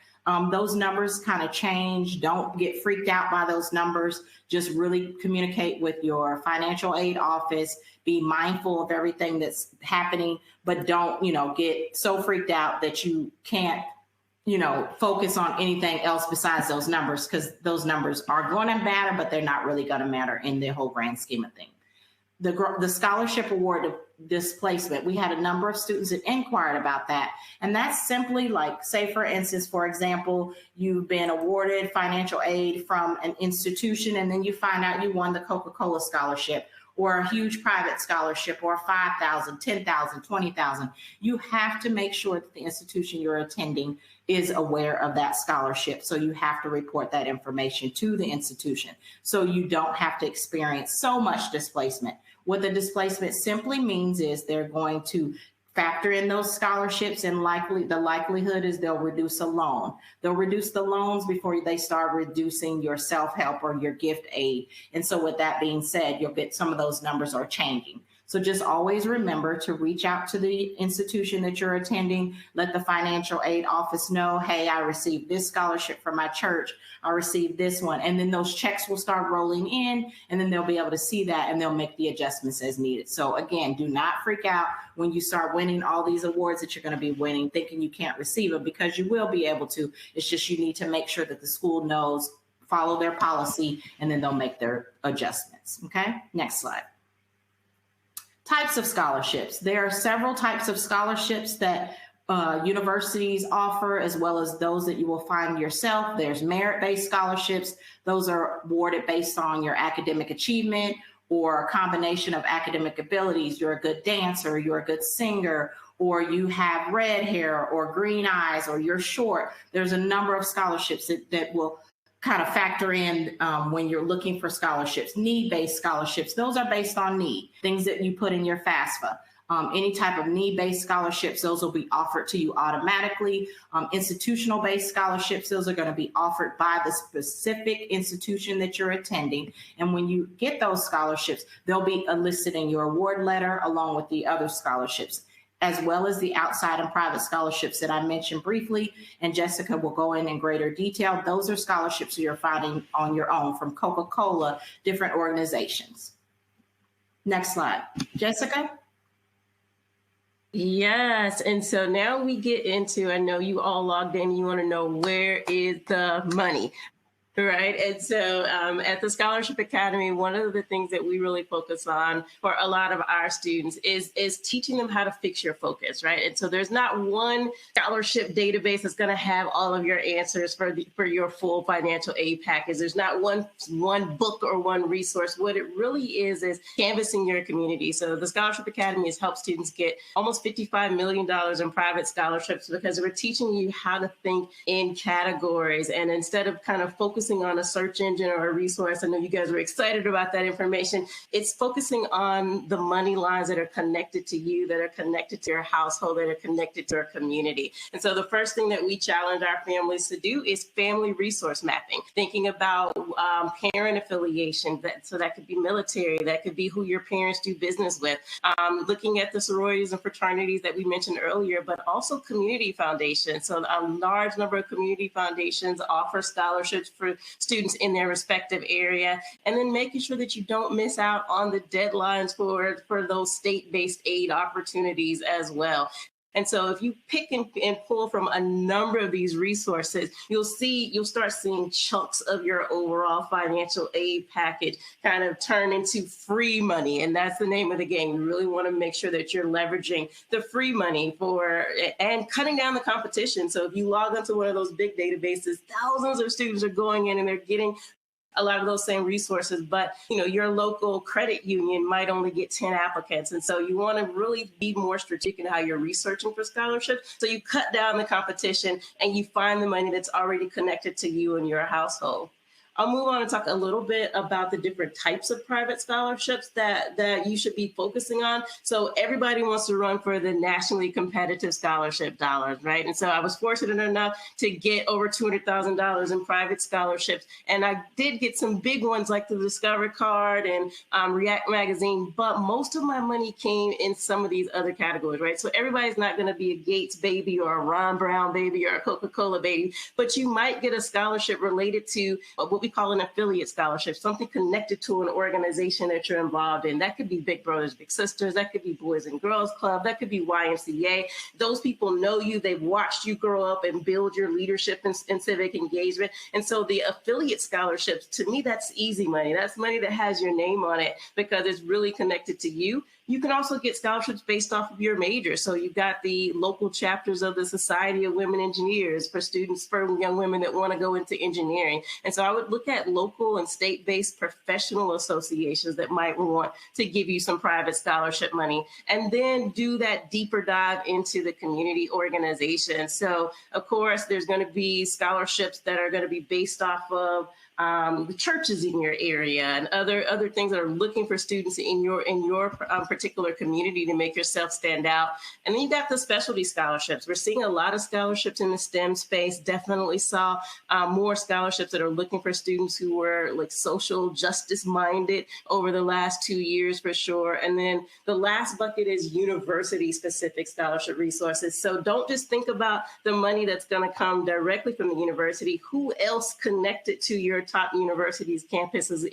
Those numbers kind of change. Don't get freaked out by those numbers. Just really communicate with your financial aid office. Be mindful of everything that's happening, but don't, get so freaked out that you can't, focus on anything else besides those numbers, because those numbers are going to matter, but they're not really going to matter in the whole grand scheme of things. The scholarship award displacement, we had a number of students that inquired about that. And that's simply like, say, for instance, for example, you've been awarded financial aid from an institution, and then you find out you won the Coca-Cola scholarship, or a huge private scholarship, or 5,000, 10,000, 20,000. You have to make sure that the institution you're attending is aware of that scholarship. So you have to report that information to the institution, so you don't have to experience so much displacement. What the displacement simply means is they're going to factor in those scholarships, and the likelihood is they'll reduce a loan. They'll reduce the loans before they start reducing your self-help or your gift aid. And so with that being said, you'll get some of those numbers are changing. So just always remember to reach out to the institution that you're attending. Let the financial aid office know, hey, I received this scholarship from my church. I received this one. And then those checks will start rolling in, and then they'll be able to see that, and they'll make the adjustments as needed. So again, do not freak out when you start winning all these awards that you're going to be winning, thinking you can't receive it, because you will be able to. It's just you need to make sure that the school knows, follow their policy, and then they'll make their adjustments. Okay, next slide. Types of scholarships. There are several types of scholarships that universities offer, as well as those that you will find yourself. There's merit-based scholarships. Those are awarded based on your academic achievement or a combination of academic abilities. You're a good dancer, you're a good singer, or you have red hair or green eyes, or you're short. There's a number of scholarships that will kind of factor in when you're looking for scholarships. Need-based scholarships, those are based on need, things that you put in your FAFSA. Any type of need-based scholarships, those will be offered to you automatically. Institutional-based scholarships, those are going to be offered by the specific institution that you're attending. And when you get those scholarships, they'll be listed in your award letter along with the other scholarships, as well as the outside and private scholarships that I mentioned briefly. And Jessica will go in greater detail. Those are scholarships you're finding on your own from Coca-Cola, different organizations. Next slide. Jessica? Yes. And so now we get into, I know you all logged in, you want to know, where is the money? Right. And so at the Scholarship Academy, one of the things that we really focus on for a lot of our students is teaching them how to fix your focus. Right. And so there's not one scholarship database that's going to have all of your answers for your full financial aid package. There's not one book or one resource. What it really is canvassing your community. So the Scholarship Academy has helped students get almost $55 million in private scholarships, because we're teaching you how to think in categories. And instead of kind of focusing on a search engine or a resource, I know you guys were excited about that information. It's focusing on the money lines that are connected to you, that are connected to your household, that are connected to our community. And so the first thing that we challenge our families to do is family resource mapping, thinking about parent affiliation. So that could be military, that could be who your parents do business with, looking at the sororities and fraternities that we mentioned earlier, but also community foundations. So a large number of community foundations offer scholarships for students in their respective area, and then making sure that you don't miss out on the deadlines for those state-based aid opportunities as well. And so if you pick and pull from a number of these resources, you'll start seeing chunks of your overall financial aid package kind of turn into free money. And that's the name of the game. You really want to make sure that you're leveraging the free money and cutting down the competition. So if you log into one of those big databases, thousands of students are going in and they're getting a lot of those same resources, but your local credit union might only get 10 applicants. And so you want to really be more strategic in how you're researching for scholarships. So you cut down the competition and you find the money that's already connected to you and your household. I'll move on and talk a little bit about the different types of private scholarships that you should be focusing on. So everybody wants to run for the nationally competitive scholarship dollars, right? And so I was fortunate enough to get over $200,000 in private scholarships. And I did get some big ones like the Discover Card and React Magazine, but most of my money came in some of these other categories, right? So everybody's not going to be a Gates baby or a Ron Brown baby or a Coca-Cola baby, but you might get a scholarship related to what we call an affiliate scholarship, something connected to an organization that you're involved in. That could be Big Brothers Big Sisters, that could be Boys and Girls Club, that could be YMCA. Those people know you, they've watched you grow up and build your leadership and civic engagement. And so the affiliate scholarships, to me, that's easy money. That's money that has your name on it because it's really connected to you. You can also get scholarships based off of your major. So you've got the local chapters of the Society of Women Engineers for students, for young women that want to go into engineering. And so I would look at local and state-based professional associations that might want to give you some private scholarship money, and then do that deeper dive into the community organization. So of course, there's going to be scholarships that are going to be based off of the churches in your area and other things that are looking for students in your particular community to make yourself stand out. And then you got the specialty scholarships. We're seeing a lot of scholarships in the STEM space. Definitely saw more scholarships that are looking for students who were like social justice minded over the last 2 years for sure. And then the last bucket is university specific scholarship resources. So don't just think about the money that's going to come directly from the university. Who else connected to your top universities campuses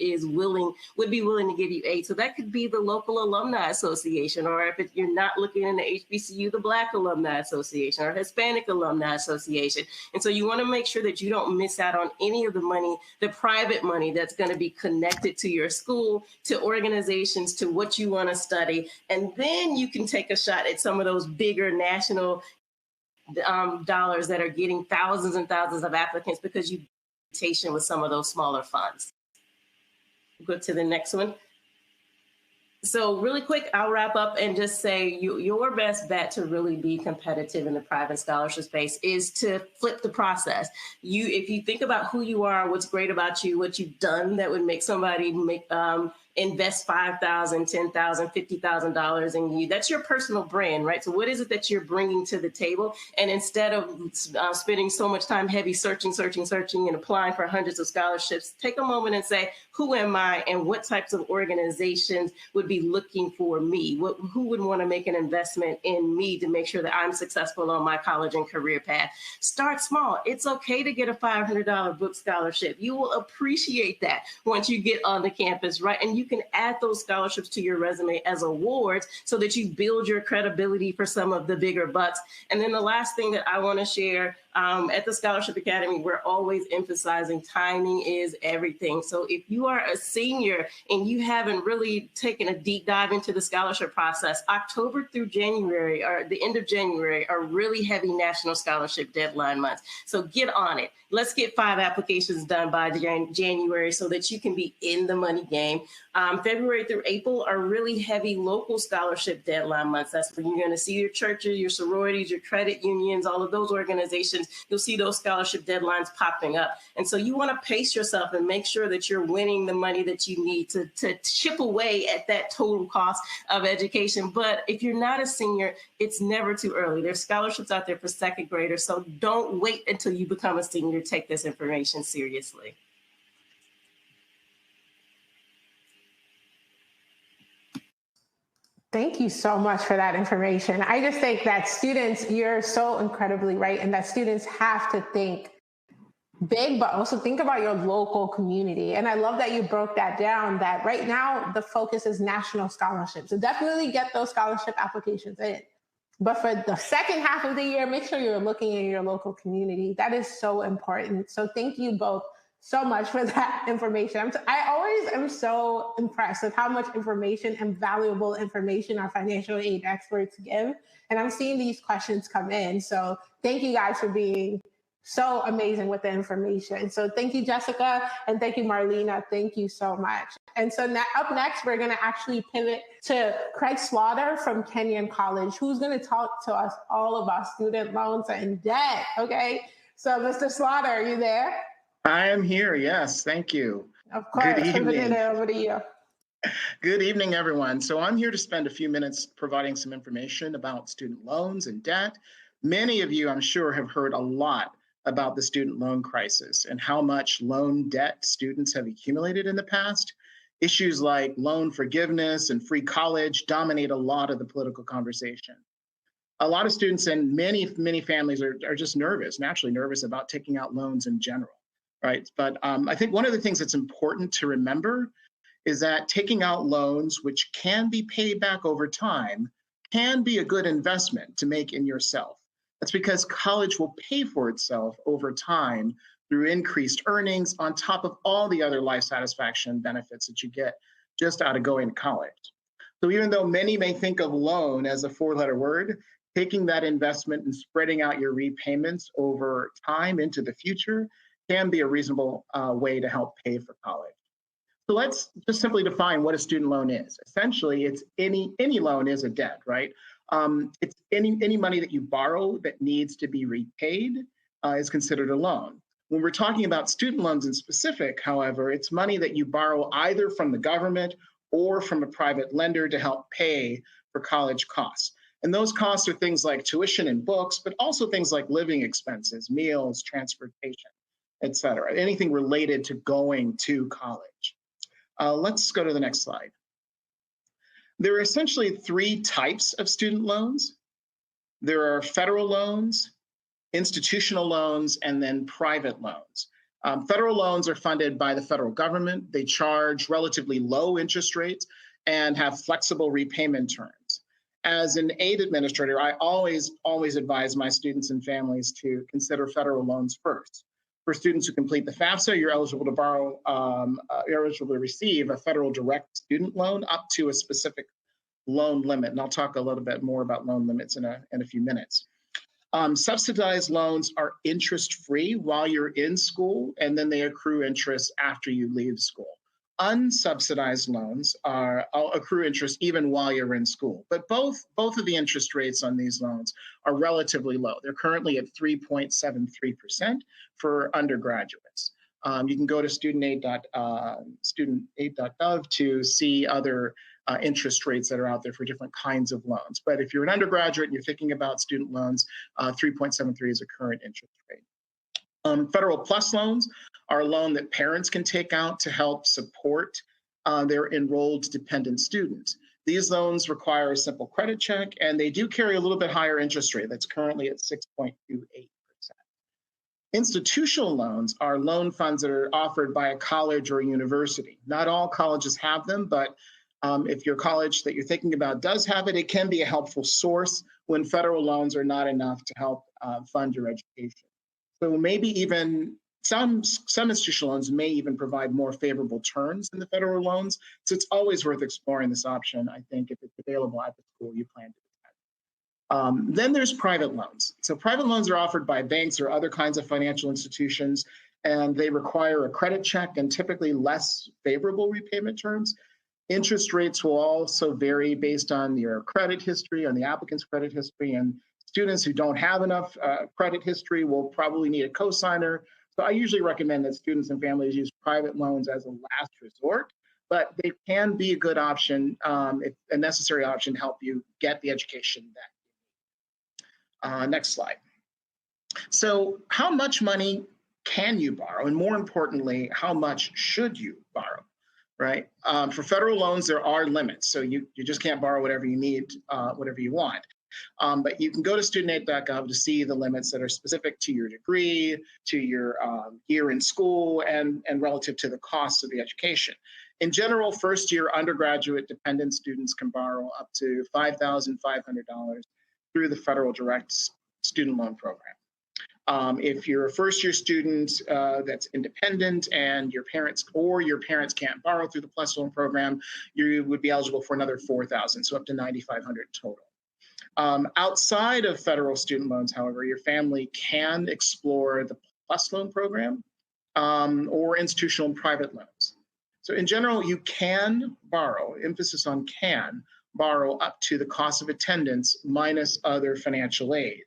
would be willing to give you aid? So that could be the local alumni association, or if you're not looking in the HBCU, the Black Alumni Association or Hispanic Alumni Association. And so you want to make sure that you don't miss out on any of the money, the private money that's going to be connected to your school, to organizations, to what you want to study. And then you can take a shot at some of those bigger national dollars that are getting thousands and thousands of applicants because you with some of those smaller funds. Go to the next one. So really quick, I'll wrap up and just say your best bet to really be competitive in the private scholarship space is to flip the process. If you think about who you are, what's great about you, what you've done that would make somebody invest $5,000, $10,000, $50,000 in you. That's your personal brand, right? So what is it that you're bringing to the table? And instead of spending so much time heavy searching and applying for hundreds of scholarships, take a moment and say, who am I and what types of organizations would be looking for me? Who would want to make an investment in me to make sure that I'm successful on my college and career path? Start small. It's okay to get a $500 book scholarship. You will appreciate that once you get on the campus, right? And you can add those scholarships to your resume as awards so that you build your credibility for some of the bigger bucks. And then the last thing that I want to share, at the Scholarship Academy, we're always emphasizing timing is everything. So if you are a senior and you haven't really taken a deep dive into the scholarship process, October through January or the end of January are really heavy national scholarship deadline months. So get on it. Let's get 5 applications done by January so that you can be in the money game. February through April are really heavy local scholarship deadline months. That's when you're going to see your churches, your sororities, your credit unions, all of those organizations. You'll see those scholarship deadlines popping up. And so you want to pace yourself and make sure that you're winning the money that you need to chip away at that total cost of education. But if you're not a senior, it's never too early. There's scholarships out there for second graders. So don't wait until you become a senior. Take this information seriously. Thank you so much for that information. I just think that students, you're so incredibly right, and that students have to think big, but also think about your local community. And I love that you broke that down, that right now the focus is national scholarships. So definitely get those scholarship applications in. But for the second half of the year, make sure you're looking in your local community. That is so important. So thank you both so much for that information. I always am so impressed with how much information and valuable information our financial aid experts give. And I'm seeing these questions come in. So thank you guys for being so amazing with the information. So thank you, Jessica, and thank you, Marlena. Thank you so much. And so up next, we're going to actually pivot to Craig Slaughter from Kenyon College, who's going to talk to us all about student loans and debt. Okay, so Mr. Slaughter, are you there? I am here. Yes, thank you. Of Good course, putting evening. it over to you. Good evening, everyone. So I'm here to spend a few minutes providing some information about student loans and debt. Many of you, I'm sure, have heard a lot about the student loan crisis and how much loan debt students have accumulated in the past. Issues like loan forgiveness and free college dominate a lot of the political conversation. A lot of students and many families are just nervous, naturally nervous about taking out loans in general, right? But I think one of the things that's important to remember is that taking out loans, which can be paid back over time, can be a good investment to make in yourself. That's because college will pay for itself over time through increased earnings on top of all the other life satisfaction benefits that you get just out of going to college. So even though many may think of loan as a four-letter word, taking that investment and spreading out your repayments over time into the future can be a reasonable way to help pay for college. So let's just simply define what a student loan is. Essentially, it's any loan is a debt, right? It's any money that you borrow that needs to be repaid is considered a loan. When we're talking about student loans in specific, however, it's money that you borrow either from the government or from a private lender to help pay for college costs. And those costs are things like tuition and books, but also things like living expenses, meals, transportation, et cetera, anything related to going to college. Let's go to the next slide. There are essentially three types of student loans. There are federal loans, institutional loans, and then private loans. Federal loans are funded by the federal government. They charge relatively low interest rates and have flexible repayment terms. As an aid administrator, I always advise my students and families to consider federal loans first. For students who complete the FAFSA, you're eligible to borrow, you're eligible to receive a federal direct student loan up to a specific loan limit. And I'll talk a little bit more about loan limits in a few minutes. Subsidized loans are interest-free while you're in school, and then they accrue interest after you leave school. Unsubsidized loans accrue interest even while you're in school. But both of the interest rates on these loans are relatively low. They're currently at 3.73% for undergraduates. You can go to studentaid.gov to see other interest rates that are out there for different kinds of loans. But if you're an undergraduate and you're thinking about student loans, 3.73 is a current interest rate. Federal Plus loans are a loan that parents can take out to help support their enrolled dependent students. These loans require a simple credit check, and they do carry a little bit higher interest rate. That's currently at 6.28%. Institutional loans are loan funds that are offered by a college or a university. Not all colleges have them, but if your college that you're thinking about does have it, it can be a helpful source when federal loans are not enough to help fund your education. So maybe even some institutional loans may even provide more favorable terms than the federal loans. So it's always worth exploring this option, I think, if it's available at the school you plan to attend. Then there's private loans. So private loans are offered by banks or other kinds of financial institutions, and they require a credit check and typically less favorable repayment terms. Interest rates will also vary based on your credit history, on the applicant's credit history, and students who don't have enough credit history will probably need a cosigner. So I usually recommend that students and families use private loans as a last resort, but they can be a good option, a necessary option to help you get the education that you need. Next slide. So how much money can you borrow? And more importantly, how much should you borrow? Right? For federal loans, there are limits. So you just can't borrow whatever you need, whatever you want. But you can go to studentaid.gov to see the limits that are specific to your degree, to your year in school, and relative to the cost of the education. In general, first-year undergraduate dependent students can borrow up to $5,500 through the federal direct student loan program. If you're a first-year student that's independent and your parents can't borrow through the Plus Loan program, you would be eligible for another $4,000, so up to $9,500 total. Outside of federal student loans, however, your family can explore the Plus Loan program or institutional and private loans. So in general, you can borrow, emphasis on can, borrow up to the cost of attendance minus other financial aid.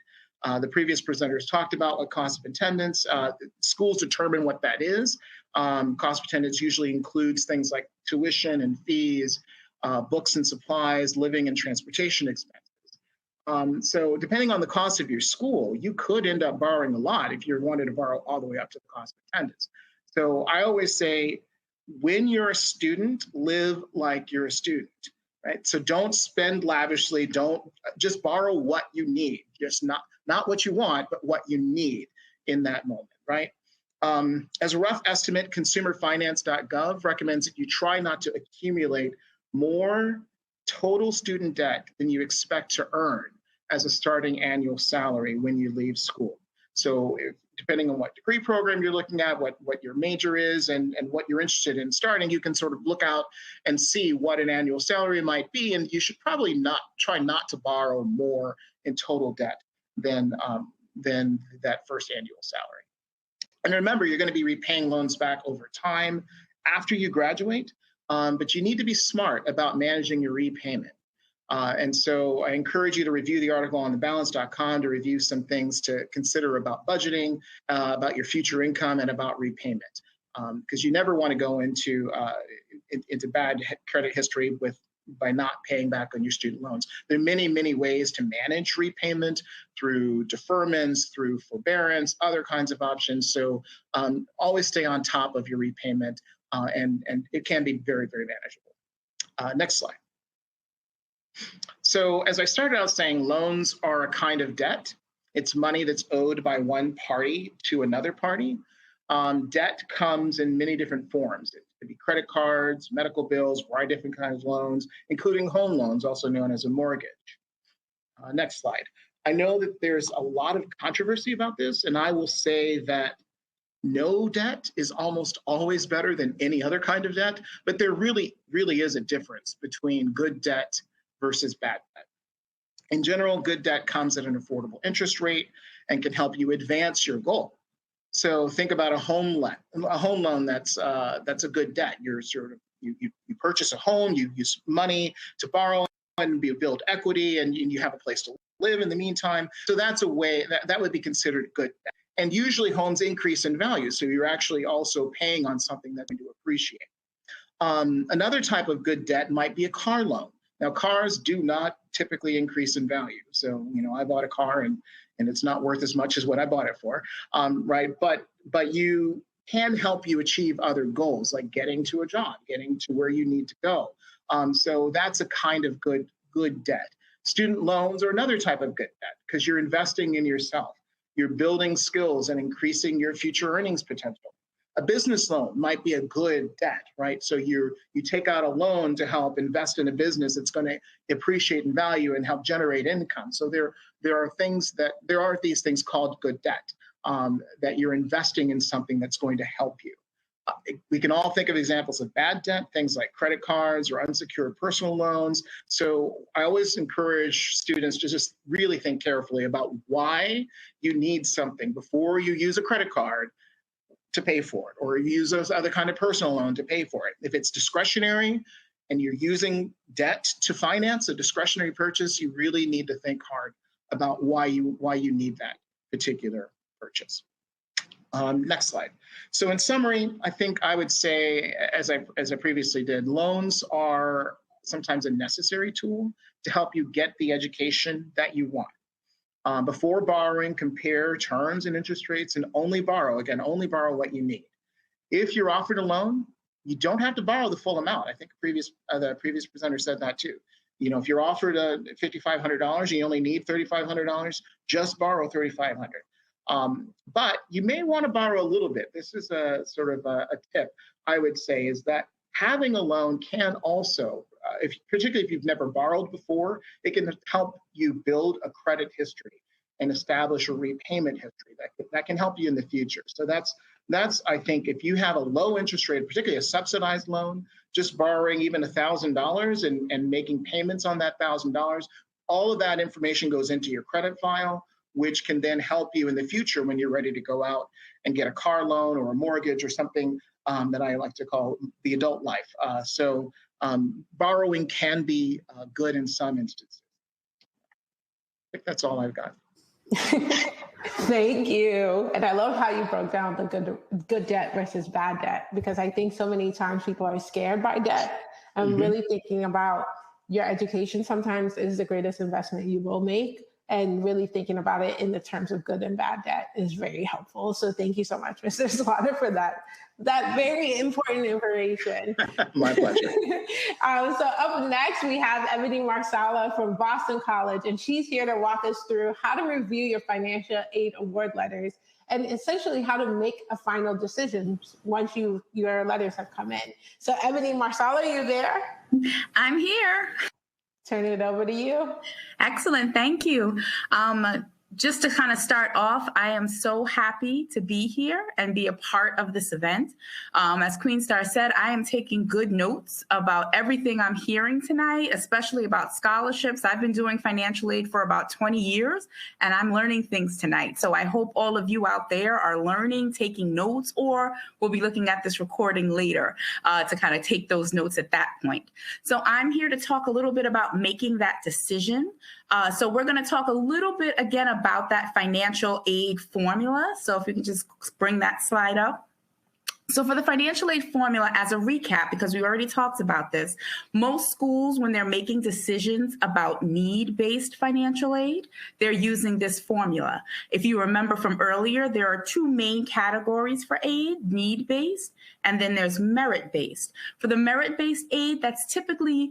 The previous presenters talked about what cost of attendance. Schools determine what that is. Cost of attendance usually includes things like tuition and fees, books and supplies, living and transportation expenses. So depending on the cost of your school, you could end up borrowing a lot if you wanted to borrow all the way up to the cost of attendance. So I always say, when you're a student, live like you're a student, right? So don't spend lavishly. Don't just borrow what you need, just not what you want, but what you need in that moment, right? As a rough estimate, consumerfinance.gov recommends that you try not to accumulate more total student debt than you expect to earn as a starting annual salary when you leave school. So depending on what degree program you're looking at, what your major is, and what you're interested in starting, you can sort of look out and see what an annual salary might be. And you should probably try not to borrow more in total debt than that first annual salary. And remember, you're going to be repaying loans back over time after you graduate, but you need to be smart about managing your repayment. And so I encourage you to review the article on thebalance.com to review some things to consider about budgeting, about your future income, and about repayment. Because you never want to go into bad credit history by not paying back on your student loans. There are many, many ways to manage repayment through deferments, through forbearance, other kinds of options. So always stay on top of your repayment, and it can be very, very manageable. Next slide. So as I started out saying, loans are a kind of debt. It's money that's owed by one party to another party. Debt comes in many different forms. It could be credit cards, medical bills, a variety of different kinds of loans, including home loans, also known as a mortgage. Next slide. I know that there's a lot of controversy about this, and I will say that no debt is almost always better than any other kind of debt, but there really, really is a difference between good debt versus bad debt. In general, good debt comes at an affordable interest rate and can help you advance your goal. So think about a home loan that's a good debt. You purchase a home, you use money to borrow and build equity, and you have a place to live in the meantime. So that's a way that would be considered good debt. And usually homes increase in value, so you're actually also paying on something that's going to appreciate. Another type of good debt might be a car loan. Now, cars do not typically increase in value. So, I bought a car and it's not worth as much as what I bought it for, right? But you can help you achieve other goals, like getting to a job, getting to where you need to go. So that's a kind of good debt. Student loans are another type of good debt because you're investing in yourself. You're building skills and increasing your future earnings potential. A business loan might be a good debt, right? So you take out a loan to help invest in a business that's going to appreciate in value and help generate income. So there are these things called good debt, that you're investing in something that's going to help you. We can all think of examples of bad debt, things like credit cards or unsecured personal loans. So I always encourage students to just really think carefully about why you need something before you use a credit card to pay for it, or use those other kind of personal loan to pay for it. If it's discretionary and you're using debt to finance a discretionary purchase, you really need to think hard about why you need that particular purchase. Next slide. So in summary, I think I would say, as I previously did, loans are sometimes a necessary tool to help you get the education that you want. Before borrowing, compare terms and interest rates, and only borrow what you need. If you're offered a loan, you don't have to borrow the full amount. I think the previous presenter said that too. If you're offered $5,500 and you only need $3,500, just borrow $3,500. But you may want to borrow a little bit. This is a sort of a tip I would say, is that having a loan can also, particularly if you've never borrowed before, it can help you build a credit history and establish a repayment history that can help you in the future. So that's I think, if you have a low interest rate, particularly a subsidized loan, just borrowing even $1,000 and making payments on that $1,000, all of that information goes into your credit file, which can then help you in the future when you're ready to go out and get a car loan or a mortgage or something that I like to call the adult life. So borrowing can be good in some instances. I think that's all I've got. Thank you. And I love how you broke down the good debt versus bad debt, because I think so many times people are scared by debt. I'm really thinking about your education sometimes is the greatest investment you will make. And really thinking about it in the terms of good and bad debt is very helpful. So thank you so much, Mr. Slaughter, for that very important information. My pleasure. So up next, we have Ebony Marsala from Boston College, and she's here to walk us through how to review your financial aid award letters and essentially how to make a final decision once your letters have come in. So Ebony Marsala, are you there? I'm here. Turn it over to you. Excellent. Thank you. Just to kind of start off, I am so happy to be here and be a part of this event. As Queen Star said, I am taking good notes about everything I'm hearing tonight, especially about scholarships. I've been doing financial aid for about 20 years, and I'm learning things tonight. So I hope all of you out there are learning, taking notes, or we'll be looking at this recording later to kind of take those notes at that point. So I'm here to talk a little bit about making that decision. So we're going to talk a little bit again about that financial aid formula. So if we can just bring that slide up. So for the financial aid formula, as a recap, because we already talked about this, most schools, when they're making decisions about need-based financial aid, they're using this formula. If you remember from earlier, there are two main categories for aid, need-based, and then there's merit-based. For the merit-based aid, that's typically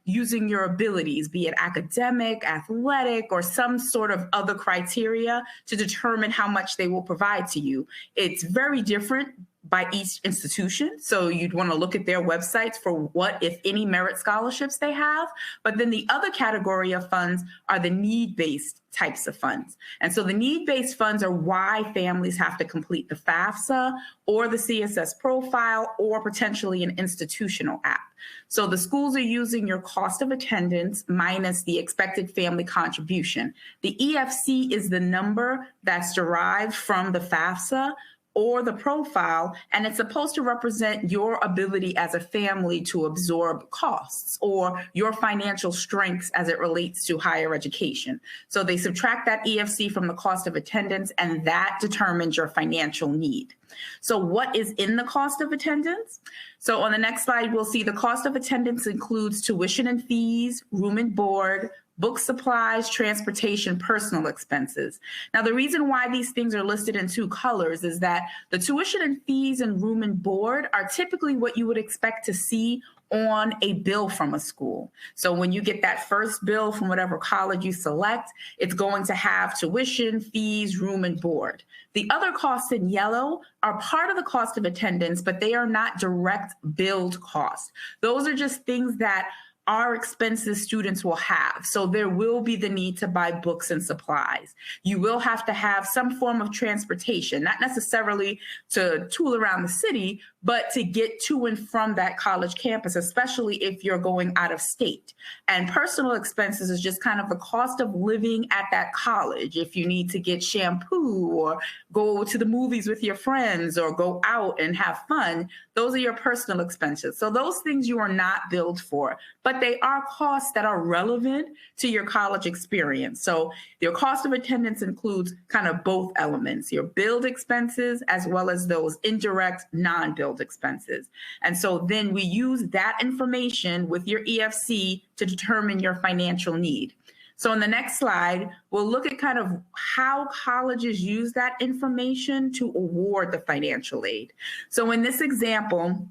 using your abilities, be it academic, athletic, or some sort of other criteria to determine how much they will provide to you. It's very different by each institution. So you'd want to look at their websites for what, if any, merit scholarships they have. But then the other category of funds are the need-based types of funds. And so the need-based funds are why families have to complete the FAFSA or the CSS profile or potentially an institutional app. So the schools are using your cost of attendance minus the expected family contribution. The EFC is the number that's derived from the FAFSA or the profile, and it's supposed to represent your ability as a family to absorb costs or your financial strengths as it relates to higher education. So they subtract that EFC from the cost of attendance, and that determines your financial need. So what is in the cost of attendance? So on the next slide, we'll see the cost of attendance includes tuition and fees, room and board, book supplies, transportation, personal expenses. Now, the reason why these things are listed in two colors is that the tuition and fees and room and board are typically what you would expect to see on a bill from a school. So when you get that first bill from whatever college you select, it's going to have tuition, fees, room, and board. The other costs in yellow are part of the cost of attendance, but they are not direct billed costs. Those are just things that our expenses students will have. So there will be the need to buy books and supplies. You will have to have some form of transportation, not necessarily to tool around the city, but to get to and from that college campus, especially if you're going out of state. And personal expenses is just kind of the cost of living at that college. If you need to get shampoo or go to the movies with your friends or go out and have fun, those are your personal expenses. So those things you are not billed for, but they are costs that are relevant to your college experience. So your cost of attendance includes kind of both elements, your billed expenses as well as those indirect non-billed expenses. And so then we use that information with your EFC to determine your financial need. So in the next slide, we'll look at kind of how colleges use that information to award the financial aid. So in this example,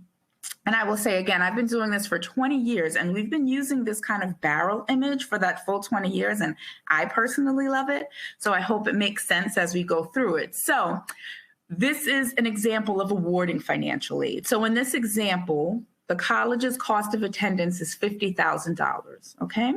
and I will say again, I've been doing this for 20 years and we've been using this kind of barrel image for that full 20 years. And I personally love it. So I hope it makes sense as we go through it. So this is an example of awarding financial aid. So in this example, the college's cost of attendance is $50,000, okay?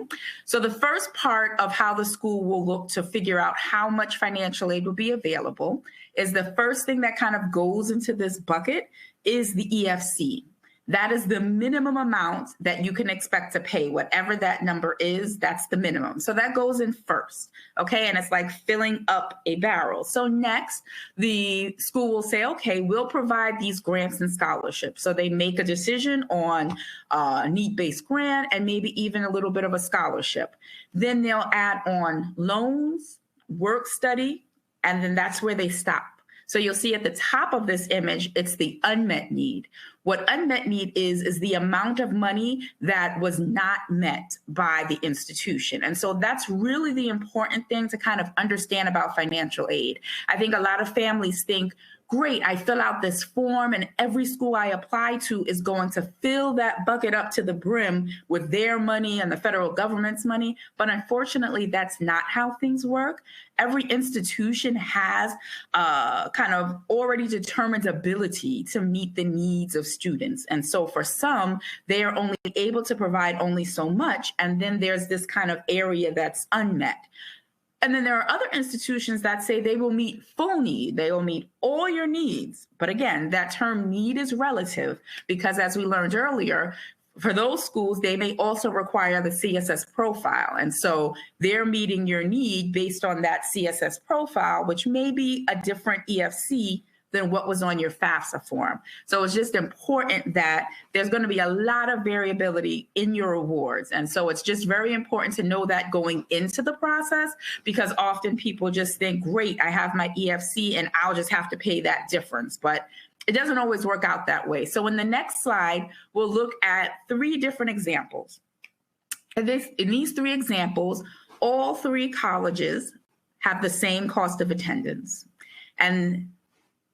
So the first part of how the school will look to figure out how much financial aid will be available is the first thing that kind of goes into this bucket is the EFC. That is the minimum amount that you can expect to pay. Whatever that number is, that's the minimum. So that goes in first, okay? And it's like filling up a barrel. So next, the school will say, okay, we'll provide these grants and scholarships. So they make a decision on a need-based grant and maybe even a little bit of a scholarship. Then they'll add on loans, work study, and then that's where they stop. So you'll see at the top of this image, it's the unmet need. What unmet need is the amount of money that was not met by the institution. And so that's really the important thing to kind of understand about financial aid. I think a lot of families think, great, I fill out this form and every school I apply to is going to fill that bucket up to the brim with their money and the federal government's money. But unfortunately, that's not how things work. Every institution has kind of already determined ability to meet the needs of students. And so for some, they are only able to provide only so much. And then there's this kind of area that's unmet. And then there are other institutions that say they will meet full need. They will meet all your needs. But again, that term need is relative because as we learned earlier, for those schools, they may also require the CSS profile. And so they're meeting your need based on that CSS profile, which may be a different EFC than what was on your FAFSA form. So it's just important that there's going to be a lot of variability in your awards. And so it's just very important to know that going into the process, because often people just think, great, I have my EFC and I'll just have to pay that difference. But it doesn't always work out that way. So in the next slide, we'll look at 3 different examples. In these 3 examples, all 3 colleges have the same cost of attendance. And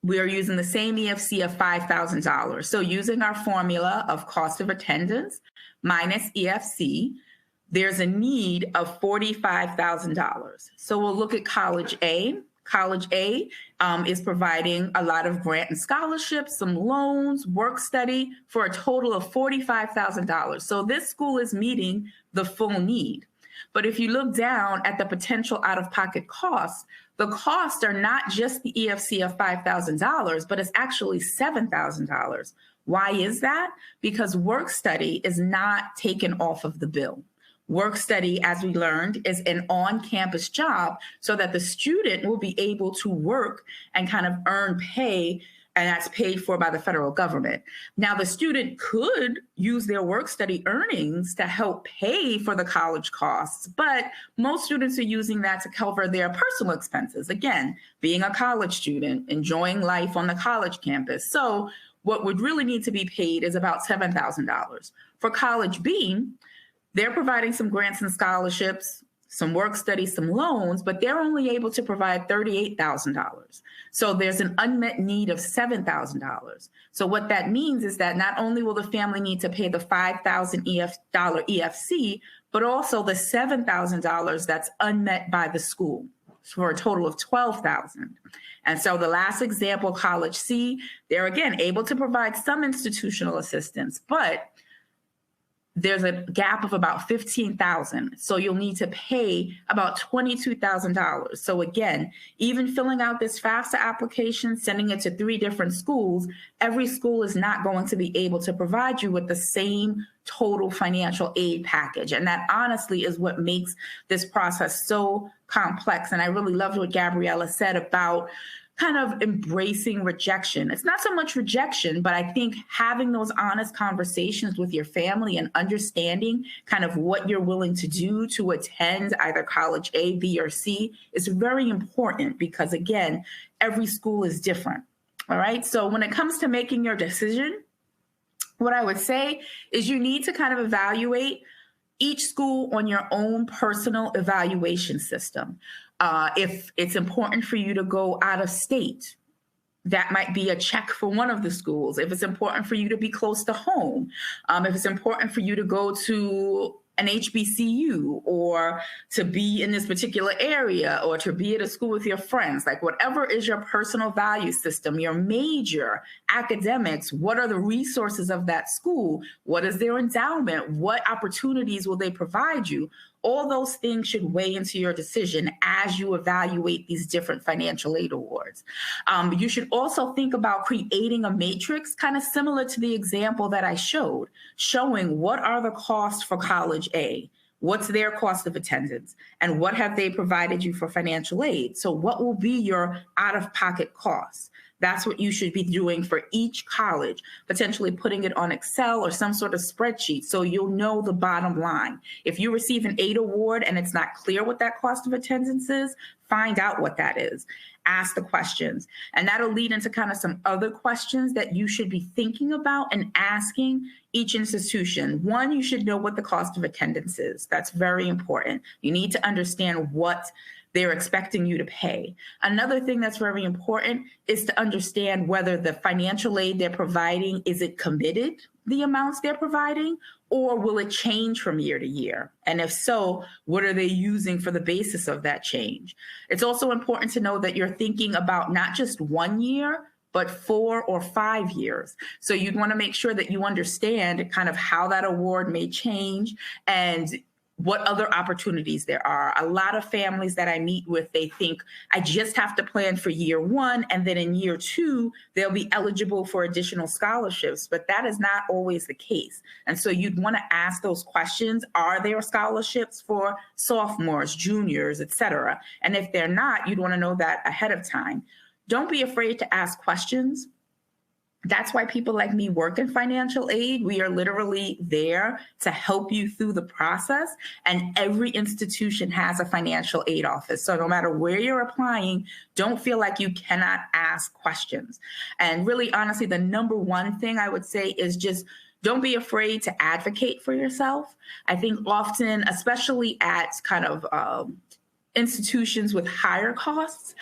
we are using the same EFC of $5,000. So using our formula of cost of attendance minus EFC, there's a need of $45,000. So we'll look at College A. College A is providing a lot of grant and scholarships, some loans, work study for a total of $45,000. So this school is meeting the full need. But if you look down at the potential out-of-pocket costs, the costs are not just the EFC of $5,000, but it's actually $7,000. Why is that? Because work study is not taken off of the bill. Work study, as we learned, is an on-campus job so that the student will be able to work and kind of earn pay, and that's paid for by the federal government. Now, the student could use their work study earnings to help pay for the college costs, but most students are using that to cover their personal expenses. Again, being a college student, enjoying life on the college campus. So what would really need to be paid is about $7,000. For College B, they're providing some grants and scholarships, some work study, some loans, but they're only able to provide $38,000. So there's an unmet need of $7,000. So what that means is that not only will the family need to pay the $5,000 EFC, but also the $7,000 that's unmet by the school for a total of $12,000. And so the last example, College C, they're again able to provide some institutional assistance, but there's a gap of about $15,000. So you'll need to pay about $22,000. So again, even filling out this FAFSA application, sending it to 3 different schools, every school is not going to be able to provide you with the same total financial aid package. And that honestly is what makes this process so complex. And I really loved what Gabriella said about kind of embracing rejection. It's not so much rejection, but I think having those honest conversations with your family and understanding kind of what you're willing to do to attend either College A, B, or C is very important because, again, every school is different. All right. So when it comes to making your decision, what I would say is you need to kind of evaluate each school on your own personal evaluation system. If it's important for you to go out of state, that might be a check for one of the schools. If it's important for you to be close to home, if it's important for you to go to an HBCU or to be in this particular area or to be at a school with your friends, like whatever is your personal value system, your major, academics, what are the resources of that school? What is their endowment? What opportunities will they provide you? All those things should weigh into your decision as you evaluate these different financial aid awards. You should also think about creating a matrix kind of similar to the example that I showed, showing what are the costs for College A, what's their cost of attendance, and what have they provided you for financial aid. So what will be your out-of-pocket costs? That's what you should be doing for each college, potentially putting it on Excel or some sort of spreadsheet so you'll know the bottom line. If you receive an aid award and it's not clear what that cost of attendance is, find out what that is. Ask the questions. And that'll lead into kind of some other questions that you should be thinking about and asking each institution. One, you should know what the cost of attendance is. That's very important. You need to understand what they're expecting you to pay. Another thing that's very important is to understand whether the financial aid they're providing, is it committed, the amounts they're providing, or will it change from year to year? And if so, what are they using for the basis of that change? It's also important to know that you're thinking about not just 1 year, but 4 or 5 years. So you'd want to make sure that you understand kind of how that award may change and what other opportunities there are. A lot of families that I meet with, they think, I just have to plan for year 1, and then in year 2, they'll be eligible for additional scholarships, but that is not always the case. And so you'd want to ask those questions. Are there scholarships for sophomores, juniors, et cetera? And if they're not, you'd want to know that ahead of time. Don't be afraid to ask questions. That's why people like me work in financial aid. We are literally there to help you through the process. And every institution has a financial aid office. So no matter where you're applying, don't feel like you cannot ask questions. And really, honestly, the number one thing I would say is just don't be afraid to advocate for yourself. I think often, especially at kind of institutions with higher costs,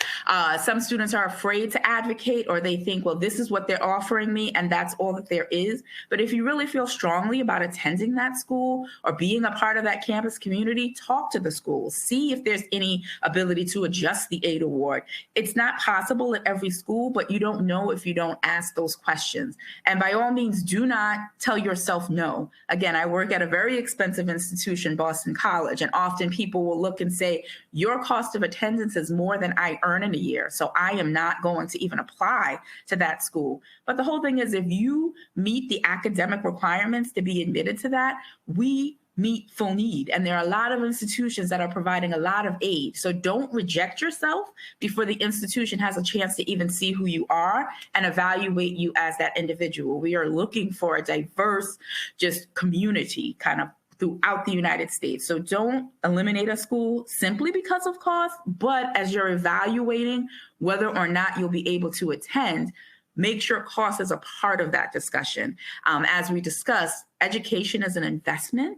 some students are afraid to advocate, or they think, well, this is what they're offering me and that's all that there is. But if you really feel strongly about attending that school or being a part of that campus community, talk to the school, see if there's any ability to adjust the aid award. It's not possible at every school, but you don't know if you don't ask those questions. And by all means, do not tell yourself no. Again, I work at a very expensive institution, Boston College, and often people will look and say, your cost of attendance is more than I earn in a year, so I am not going to even apply to that school. But the whole thing is, if you meet the academic requirements to be admitted to that, we meet full need. And there are a lot of institutions that are providing a lot of aid. So don't reject yourself before the institution has a chance to even see who you are and evaluate you as that individual. We are looking for a diverse, just community kind of throughout the United States. So don't eliminate a school simply because of cost, but as you're evaluating whether or not you'll be able to attend, make sure cost is a part of that discussion. As we discussed, education is an investment,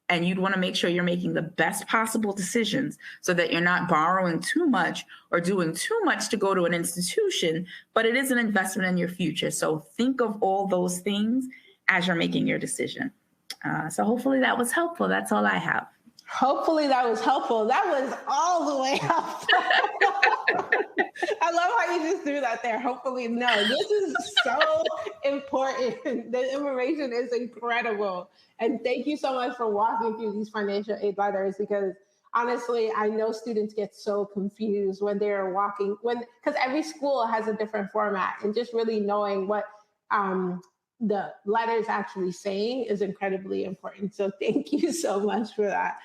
and you'd want to make sure you're making the best possible decisions so that you're not borrowing too much or doing too much to go to an institution, but it is an investment in your future. So think of all those things as you're making your decision. So hopefully that was helpful. That's all I have. Hopefully that was helpful. That was all the way up. I love how you just threw that there. Hopefully, no, this is so important. The information is incredible. And thank you so much for walking through these financial aid letters, because honestly, I know students get so confused when they're walking, because every school has a different format, and just really knowing what the letters actually saying is incredibly important. So thank you so much for that.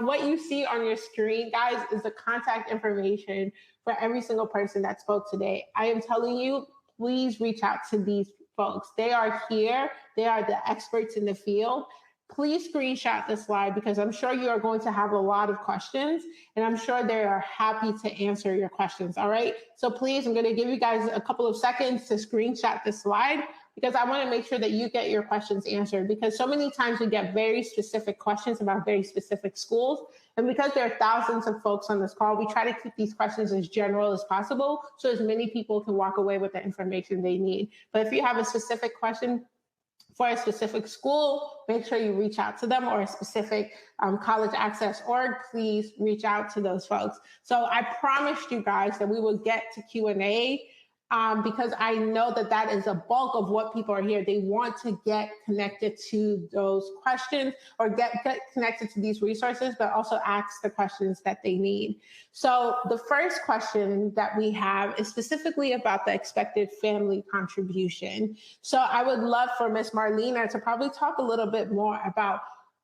What you see on your screen, guys, is the contact information for every single person that spoke today. I am telling you, please reach out to these folks. They are here. They are the experts in the field. Please screenshot this slide, because I'm sure you are going to have a lot of questions, and I'm sure they are happy to answer your questions. All right. So please, I'm going to give you guys a couple of seconds to screenshot this slide, because I want to make sure that you get your questions answered, because so many times we get very specific questions about very specific schools. And because there are thousands of folks on this call, we try to keep these questions as general as possible, so as many people can walk away with the information they need. But if you have a specific question for a specific school, make sure you reach out to them, or a specific college access org, please reach out to those folks. So I promised you guys that we will get to Q&A, because I know that that is a bulk of what people are here. They want to get connected to those questions, or get connected to these resources, but also ask the questions that they need. So the first question that we have is specifically about the expected family contribution. So I would love for Ms. Marlena to probably talk a little bit more about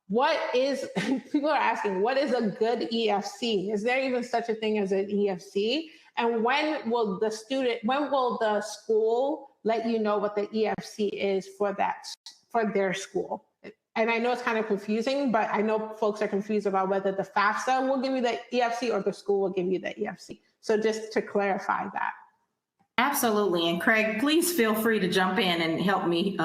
what is, people are asking, what is a good EFC? Is there even such a thing as an EFC? And when will the school let you know what the EFC is for their school? And I know it's kind of confusing, but I know folks are confused about whether the FAFSA will give you the EFC or the school will give you the EFC. So just to clarify that. Absolutely. And Craig, please feel free to jump in and help me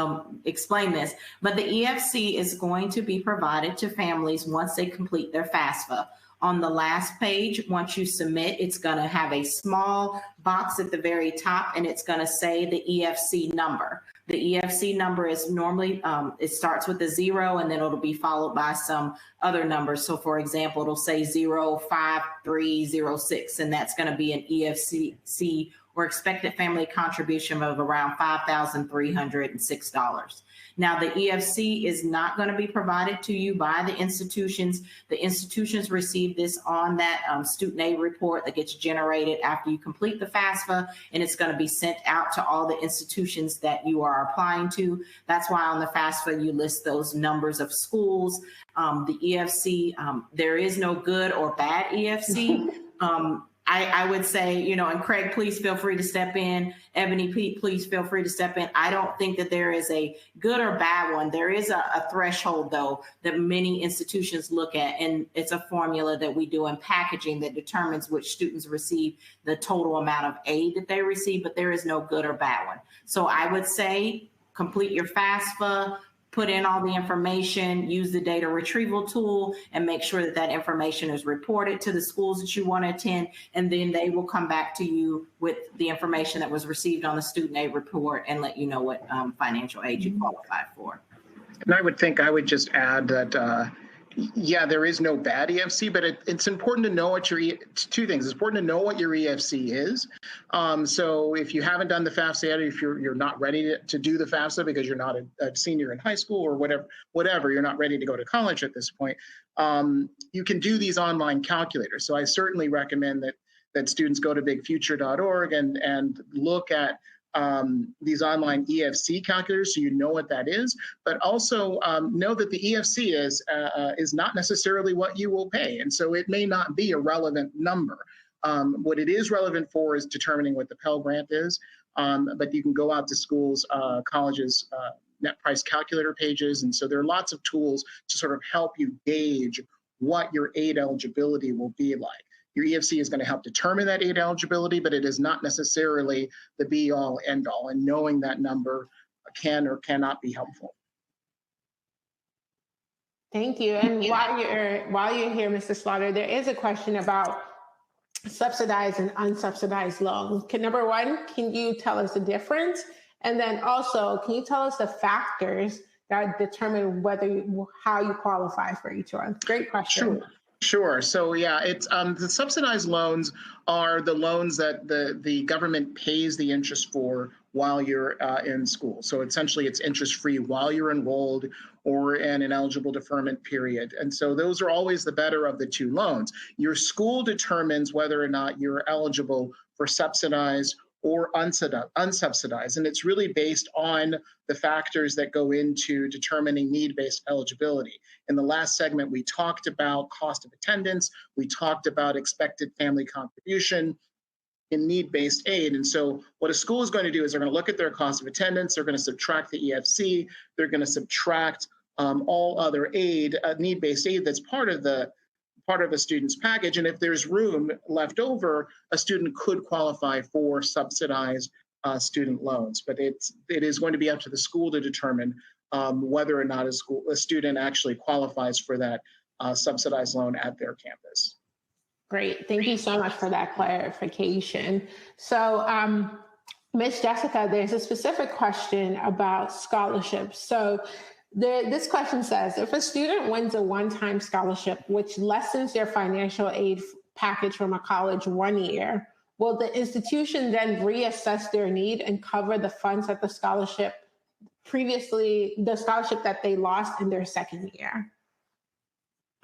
explain this. But the EFC is going to be provided to families once they complete their FAFSA. On the last page, once you submit, it's going to have a small box at the very top, and it's going to say the EFC number. The EFC number is normally, it starts with a 0, and then it'll be followed by some other numbers. So for example, it'll say 05306, and that's going to be an EFC or expected family contribution of around $5,306. Now, the EFC is not going to be provided to you by the institutions. The institutions receive this on that student aid report that gets generated after you complete the FAFSA, and it's going to be sent out to all the institutions that you are applying to. That's why on the FAFSA, you list those numbers of schools. The EFC, there is no good or bad EFC. I would say, and Craig, please feel free to step in. Ebony, please feel free to step in. I don't think that there is a good or bad one. There is a threshold, though, that many institutions look at, and it's a formula that we do in packaging that determines which students receive the total amount of aid that they receive, but there is no good or bad one. So I would say complete your FAFSA, put in all the information, use the data retrieval tool, and make sure that that information is reported to the schools that you want to attend. And then they will come back to you with the information that was received on the student aid report and let you know what financial aid you qualified for. And I would just add that, yeah, there is no bad EFC, but it's important to know what two things. It's important to know what your EFC is. So if you haven't done the FAFSA yet, if you're not ready to do the FAFSA because you're not a senior in high school or whatever, you're not ready to go to college at this point, you can do these online calculators. So I certainly recommend that students go to bigfuture.org and look at these online EFC calculators, so you know what that is, but also know that the EFC is not necessarily what you will pay, and so it may not be a relevant number. What it is relevant for is determining what the Pell Grant is, but you can go out to schools, colleges, net price calculator pages, and so there are lots of tools to sort of help you gauge what your aid eligibility will be like. Your EFC is going to help determine that aid eligibility, but it is not necessarily the be-all, end-all, and knowing that number can or cannot be helpful. Thank you. And while you're here, Mr. Slaughter, there is a question about subsidized and unsubsidized loans. Number one, can you tell us the difference? And then also, can you tell us the factors that determine how you qualify for each one? Great question. Sure. So yeah, it's the subsidized loans are the loans that the government pays the interest for while you're in school. So essentially, it's interest-free while you're enrolled or in an eligible deferment period. And so those are always the better of the two loans. Your school determines whether or not you're eligible for subsidized or unsubsidized. And it's really based on the factors that go into determining need-based eligibility. In the last segment, we talked about cost of attendance. We talked about expected family contribution in need-based aid. And so what a school is going to do is they're going to look at their cost of attendance. They're going to subtract the EFC. They're going to subtract all other aid, need-based aid that's part of a student's package. And if there's room left over, a student could qualify for subsidized student loans. But it is going to be up to the school to determine whether or not a student actually qualifies for that subsidized loan at their campus. Great. Thank you so much for that clarification. So, Ms. Jessica, there's a specific question about scholarships. So this question says, if a student wins a one-time scholarship, which lessens their financial aid package from a college 1 year, will the institution then reassess their need and cover the funds that the scholarship that they lost in their second year?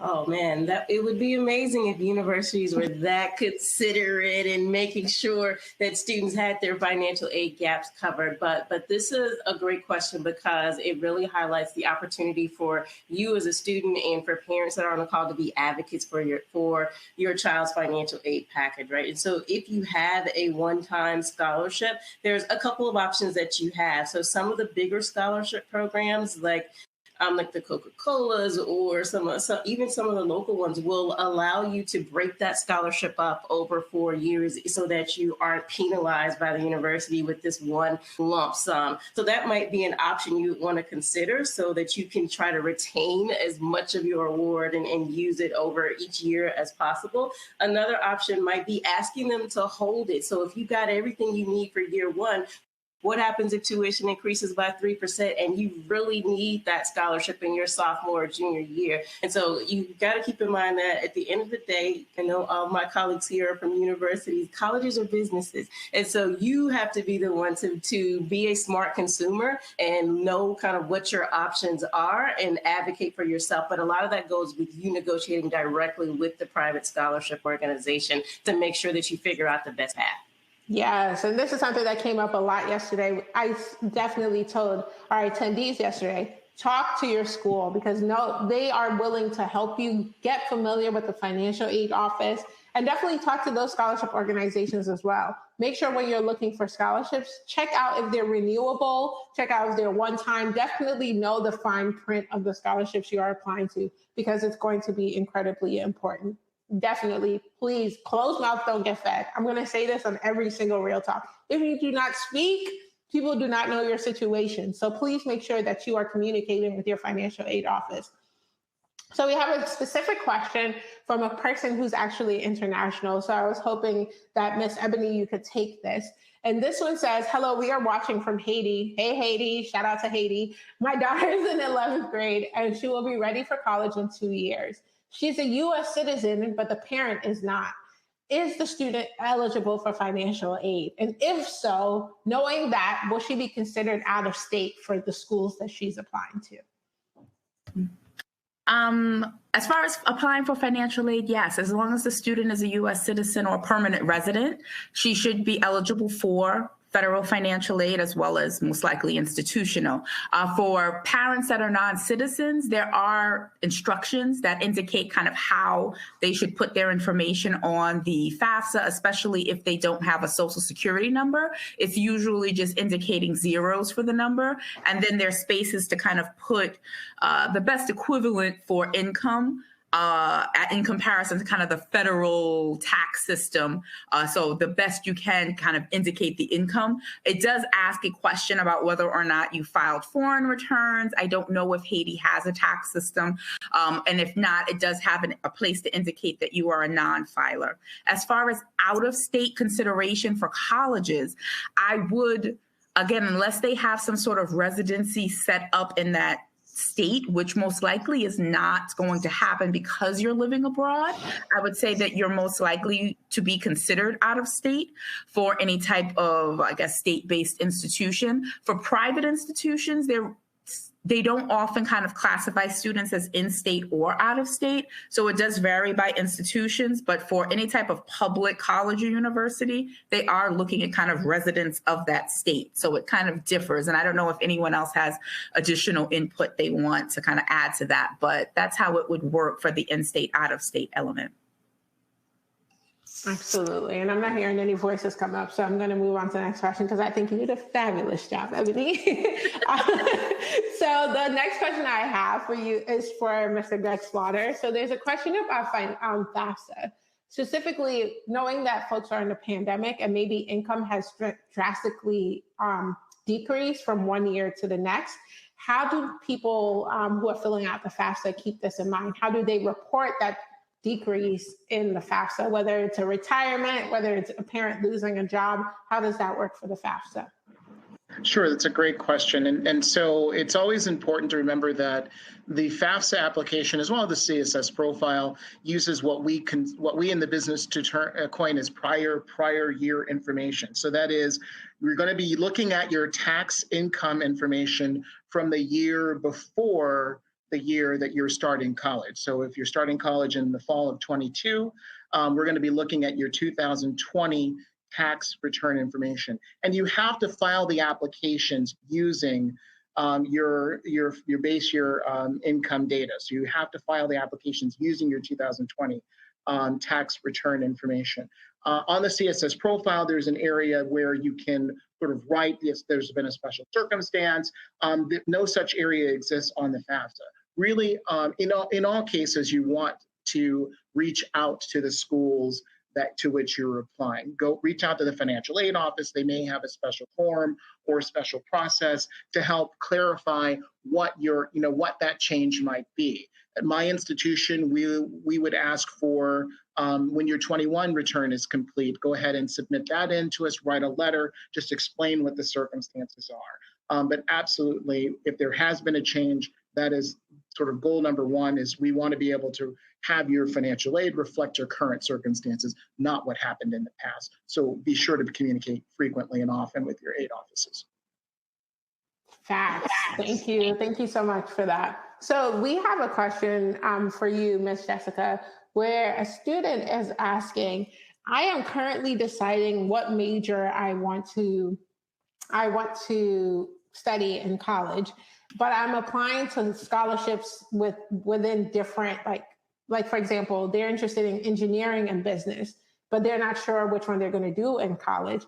Oh man, that it would be amazing if universities were that considerate in making sure that students had their financial aid gaps covered. But this is a great question because it really highlights the opportunity for you as a student and for parents that are on the call to be advocates for your child's financial aid package, right? And so if you have a one-time scholarship, there's a couple of options that you have. So some of the bigger scholarship programs like the Coca-Colas or even some of the local ones will allow you to break that scholarship up over 4 years so that you aren't penalized by the university with this one lump sum. So that might be an option you want to consider so that you can try to retain as much of your award and use it over each year as possible. Another option might be asking them to hold it. So if you got everything you need for year one, what happens if tuition increases by 3% and you really need that scholarship in your sophomore or junior year? And so you've got to keep in mind that at the end of the day, I know all my colleagues here are from universities, colleges are businesses. And so you have to be the one to be a smart consumer and know kind of what your options are and advocate for yourself. But a lot of that goes with you negotiating directly with the private scholarship organization to make sure that you figure out the best path. Yes, and this is something that came up a lot yesterday. I definitely told our attendees yesterday, talk to your school because they are willing to help you get familiar with the financial aid office, and definitely talk to those scholarship organizations as well. Make sure when you're looking for scholarships, check out if they're renewable, check out if they're one time, definitely know the fine print of the scholarships you are applying to because it's going to be incredibly important. Definitely, please, closed mouth don't get fed. I'm going to say this on every single Real Talk. If you do not speak, people do not know your situation. So please make sure that you are communicating with your financial aid office. So we have a specific question from a person who's actually international. So I was hoping that Miss Ebony, you could take this. And this one says, hello, we are watching from Haiti. Hey, Haiti, shout out to Haiti. My daughter is in 11th grade and she will be ready for college in 2 years. She's a U.S. citizen, but the parent is not. Is the student eligible for financial aid? And if so, knowing that, will she be considered out of state for the schools that she's applying to? As far as applying for financial aid, yes, as long as the student is a U.S. citizen or permanent resident, she should be eligible for federal financial aid as well as most likely institutional. For parents that are non-citizens, there are instructions that indicate kind of how they should put their information on the FAFSA, especially if they don't have a social security number. It's usually just indicating zeros for the number. And then there's spaces to kind of put the best equivalent for income in comparison to kind of the federal tax system. So the best you can kind of indicate the income. It does ask a question about whether or not you filed foreign returns. I don't know if Haiti has a tax system. And if not, it does have a place to indicate that you are a non-filer. As far as out-of-state consideration for colleges, I would, again, unless they have some sort of residency set up in that state, which most likely is not going to happen because you're living abroad, I would say that you're most likely to be considered out of state for any type of, I guess, state-based institution. For private institutions, they don't often kind of classify students as in-state or out of state. So it does vary by institutions, but for any type of public college or university, they are looking at kind of residents of that state. So it kind of differs. And I don't know if anyone else has additional input they want to kind of add to that, but that's how it would work for the in-state, out of state element. Absolutely. And I'm not hearing any voices come up, so I'm going to move on to the next question because I think you did a fabulous job, Ebony. So the next question I have for you is for Mr. Greg Slaughter. So there's a question about FAFSA, specifically knowing that folks are in a pandemic and maybe income has drastically decreased from 1 year to the next. How do people who are filling out the FAFSA keep this in mind? How do they report that decrease in the FAFSA, whether it's a retirement, whether it's a parent losing a job? How does that work for the FAFSA? Sure, that's a great question. And so it's always important to remember that the FAFSA application, as well as the CSS profile, uses what we in the business coin as prior year information. So that is, we're going to be looking at your tax income information from the year before the year that you're starting college. So if you're starting college in the fall of 22, we're going to be looking at your 2020 tax return information. And you have to file the applications using your base year income data. So you have to file the applications using your 2020 tax return information. On the CSS profile, there's an area where you can sort of write if there's been a special circumstance. No such area exists on the FAFSA. Really, in all cases, you want to reach out to the schools to which you're applying. Go reach out to the financial aid office. They may have a special form or a special process to help clarify what that change might be. At my institution, we would ask for, when your 21 return is complete, go ahead and submit that in to us, write a letter, just explain what the circumstances are. But absolutely, if there has been a change, that is sort of goal number one, is we want to be able to have your financial aid reflect your current circumstances, not what happened in the past. So be sure to communicate frequently and often with your aid offices. Facts. Thank you. Thank you so much for that. So we have a question for you, Ms. Jessica, where a student is asking, I am currently deciding what major I want to study in college, but I'm applying to scholarships within different, like for example, they're interested in engineering and business, but they're not sure which one they're going to do in college.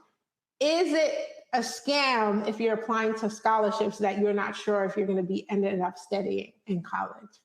Is it a scam if you're applying to scholarships that you're not sure if you're going to be ended up studying in college?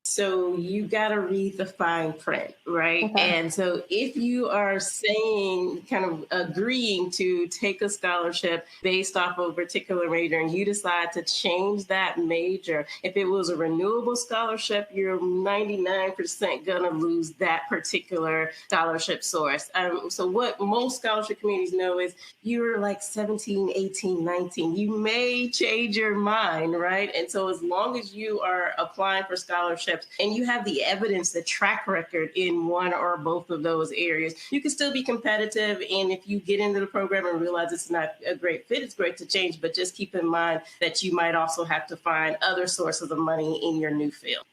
So you got to read the fine print, right? Okay. And so if you are saying, kind of agreeing to take a scholarship based off of a particular major and you decide to change that major, if it was a renewable scholarship, you're 99% going to lose that particular scholarship source. So what most scholarship communities know is you're like 17, 18, 19. You may change your mind, right? And so as long as you are applying for scholarships, and you have the evidence, the track record in one or both of those areas, you can still be competitive. And if you get into the program and realize it's not a great fit, it's great to change. But just keep in mind that you might also have to find other sources of money in your new field.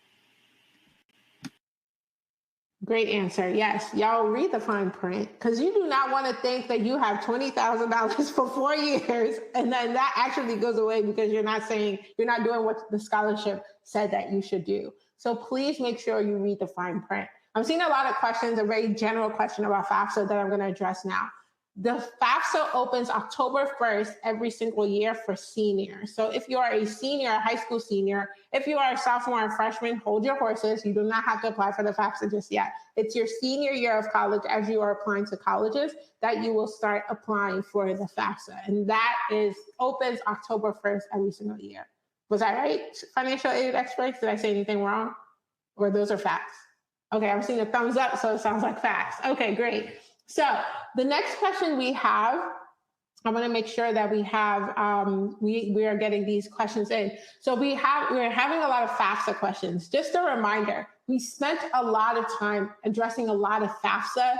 Great answer. Yes, y'all read the fine print, because you do not want to think that you have $20,000 for 4 years and then that actually goes away because you're not doing what the scholarship said that you should do. So please make sure you read the fine print. I'm seeing a lot of questions, a very general question about FAFSA that I'm going to address now. The FAFSA opens October 1st every single year for seniors. So if you are a senior, a high school senior, if you are a sophomore or freshman, hold your horses. You do not have to apply for the FAFSA just yet. It's your senior year of college, as you are applying to colleges, that you will start applying for the FAFSA. And that opens October 1st every single year. Was I right, financial aid experts? Did I say anything wrong? Or those are facts? Okay, I'm seeing a thumbs up, so it sounds like facts. Okay, great. So the next question we have, I want to make sure that we have, we are getting these questions in. So we're having a lot of FAFSA questions. Just a reminder, we spent a lot of time addressing a lot of FAFSA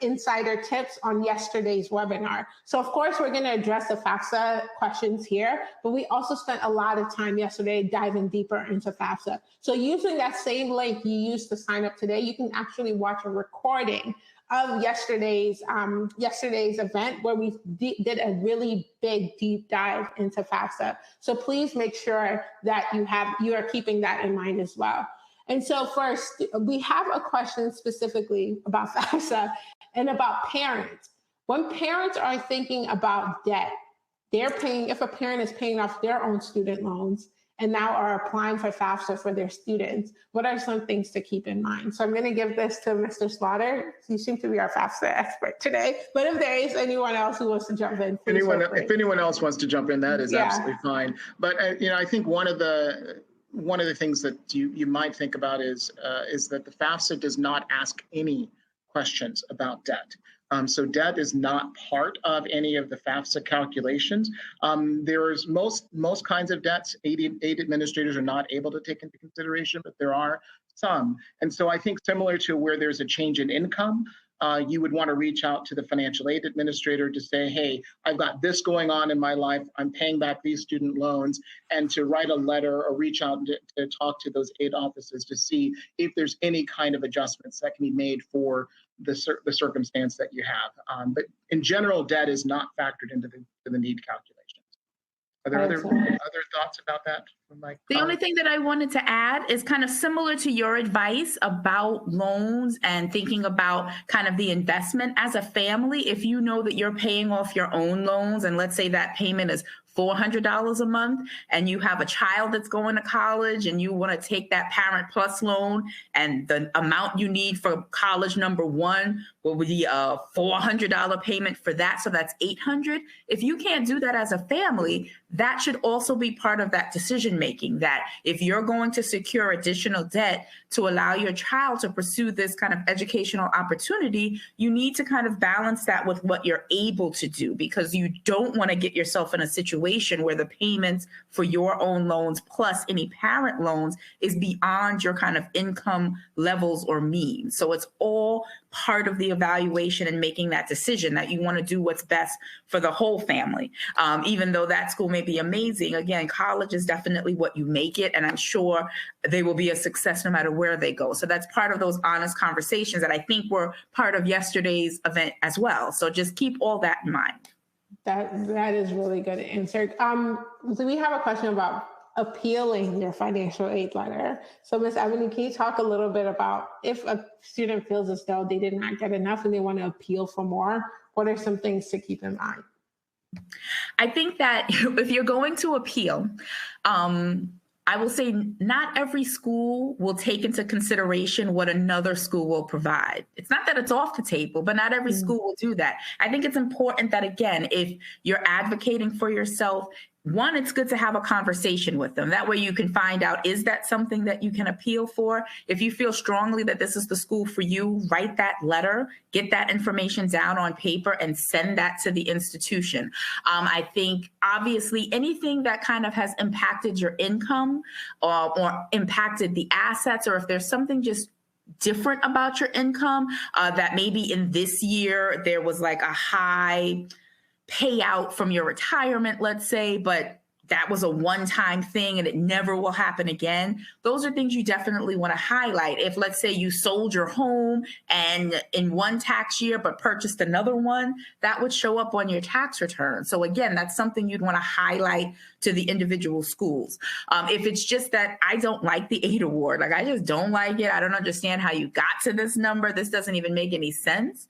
insider tips on yesterday's webinar. So of course, we're going to address the FAFSA questions here, but we also spent a lot of time yesterday diving deeper into FAFSA. So using that same link you used to sign up today, you can actually watch a recording of yesterday's event where we did a really big deep dive into FAFSA. So please make sure that you are keeping that in mind as well. And so first, we have a question specifically about FAFSA and about parents. When parents are thinking about debt, if a parent is paying off their own student loans and now are applying for FAFSA for their students, what are some things to keep in mind? So I'm going to give this to Mr. Slaughter. You seem to be our FAFSA expert today, but if there is anyone else who wants to jump in, if anyone else wants to jump in, that is absolutely fine. But I think one of the things that you might think about is that the FAFSA does not ask any questions about debt. So debt is not part of any of the FAFSA calculations. There's most kinds of debts, aid administrators are not able to take into consideration, but there are some. And so I think similar to where there's a change in income, you would want to reach out to the financial aid administrator to say, hey, I've got this going on in my life. I'm paying back these student loans, and to write a letter or reach out to talk to those aid offices to see if there's any kind of adjustments that can be made for the circumstance that you have. But in general, debt is not factored into the need calculation. Are there other thoughts about that? The only thing that I wanted to add is kind of similar to your advice about loans and thinking about kind of the investment as a family. If you know that you're paying off your own loans, and let's say that payment is $400 a month, and you have a child that's going to college and you want to take that Parent Plus loan, and the amount you need for college number one will be a $400 payment for that. So that's $800. If you can't do that as a family, that should also be part of that decision making, that if you're going to secure additional debt to allow your child to pursue this kind of educational opportunity, you need to kind of balance that with what you're able to do, because you don't want to get yourself in a situation where the payments for your own loans plus any parent loans is beyond your kind of income levels or means. So it's all part of the evaluation and making that decision that you want to do what's best for the whole family. Even though that school may be amazing, again, college is definitely what you make it, and I'm sure they will be a success no matter where they go. So that's part of those honest conversations that I think were part of yesterday's event as well. So just keep all that in mind. That is really good answer. So we have a question about appealing your financial aid letter. So Ms. Ebony, can you talk a little bit about if a student feels as though they did not get enough and they want to appeal for more, what are some things to keep in mind? I think that if you're going to appeal, I will say not every school will take into consideration what another school will provide. It's not that it's off the table, but not every school will do that. I think it's important that, again, if you're advocating for yourself, one, it's good to have a conversation with them. That way you can find out, is that something that you can appeal for? If you feel strongly that this is the school for you, write that letter, get that information down on paper and send that to the institution. I think obviously anything that kind of has impacted your income or impacted the assets, or if there's something just different about your income, that maybe in this year there was like a high payout from your retirement, let's say, but that was a one-time thing and it never will happen again. Those are things you definitely want to highlight. If, let's say, you sold your home and in one tax year but purchased another one, that would show up on your tax return. So again, that's something you'd want to highlight to the individual schools. If it's just that I don't like the aid award, like I just don't like it, I don't understand how you got to this number, this doesn't even make any sense,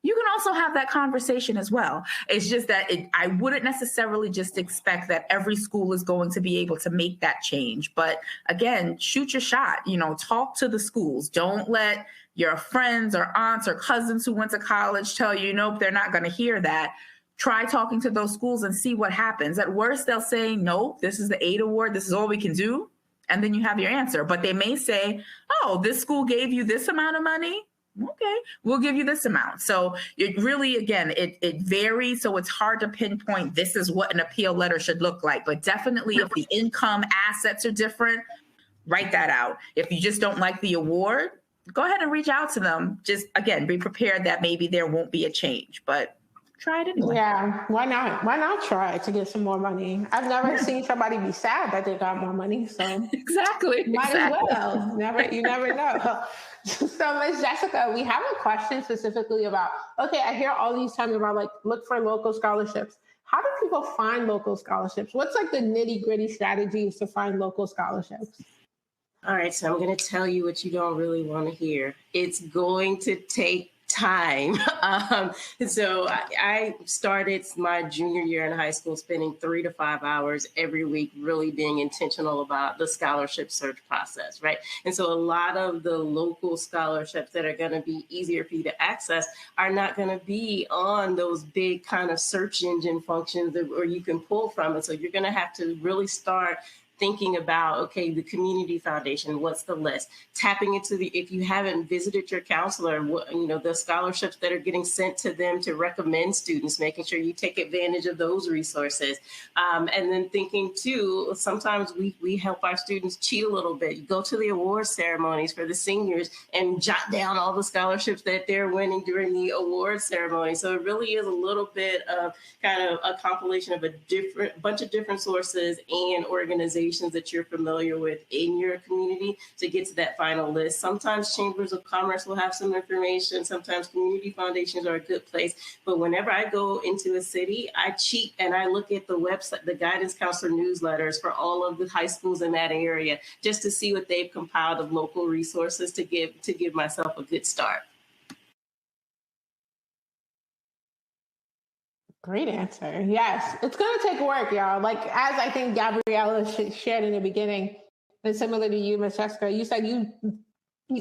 you can also have that conversation as well. It's just that I wouldn't necessarily just expect that every school is going to be able to make that change. But again, shoot your shot, talk to the schools. Don't let your friends or aunts or cousins who went to college tell you, nope, they're not going to hear that. Try talking to those schools and see what happens. At worst, they'll say, nope, this is the aid award. This is all we can do. And then you have your answer. But they may say, oh, this school gave you this amount of money. Okay, we'll give you this amount. So it really, again, it varies. So it's hard to pinpoint this is what an appeal letter should look like. But definitely if the income assets are different, write that out. If you just don't like the award, go ahead and reach out to them. Just, again, be prepared that maybe there won't be a change, but try it anyway. Yeah, why not? Why not try to get some more money? I've never seen somebody be sad that they got more money. So Exactly. Might as well. You never know. So Ms. Jessica, we have a question specifically about, okay, I hear all these times about like, look for local scholarships. How do people find local scholarships? What's like the nitty gritty strategies to find local scholarships? All right, so I'm going to tell you what you don't really want to hear. It's going to take time. So I started my junior year in high school spending 3 to 5 hours every week, really being intentional about the scholarship search process, right? And so a lot of the local scholarships that are going to be easier for you to access are not going to be on those big kind of search engine functions where you can pull from. And so you're going to have to really start thinking about, okay, the community foundation, what's the list? Tapping into if you haven't visited your counselor, the scholarships that are getting sent to them to recommend students, making sure you take advantage of those resources. And then thinking too, sometimes we help our students cheat a little bit. You go to the award ceremonies for the seniors and jot down all the scholarships that they're winning during the award ceremony. So it really is a little bit of kind of a compilation of a bunch of different sources and organizations that you're familiar with in your community to get to that final list. Sometimes chambers of commerce will have some information. Sometimes community foundations are a good place. But whenever I go into a city, I cheat and I look at the website, the guidance counselor newsletters for all of the high schools in that area, just to see what they've compiled of local resources to give myself a good start. Great answer. Yes, it's going to take work, y'all. Like, as I think Gabriella shared in the beginning, and similar to you, Ms. Jessica, you said you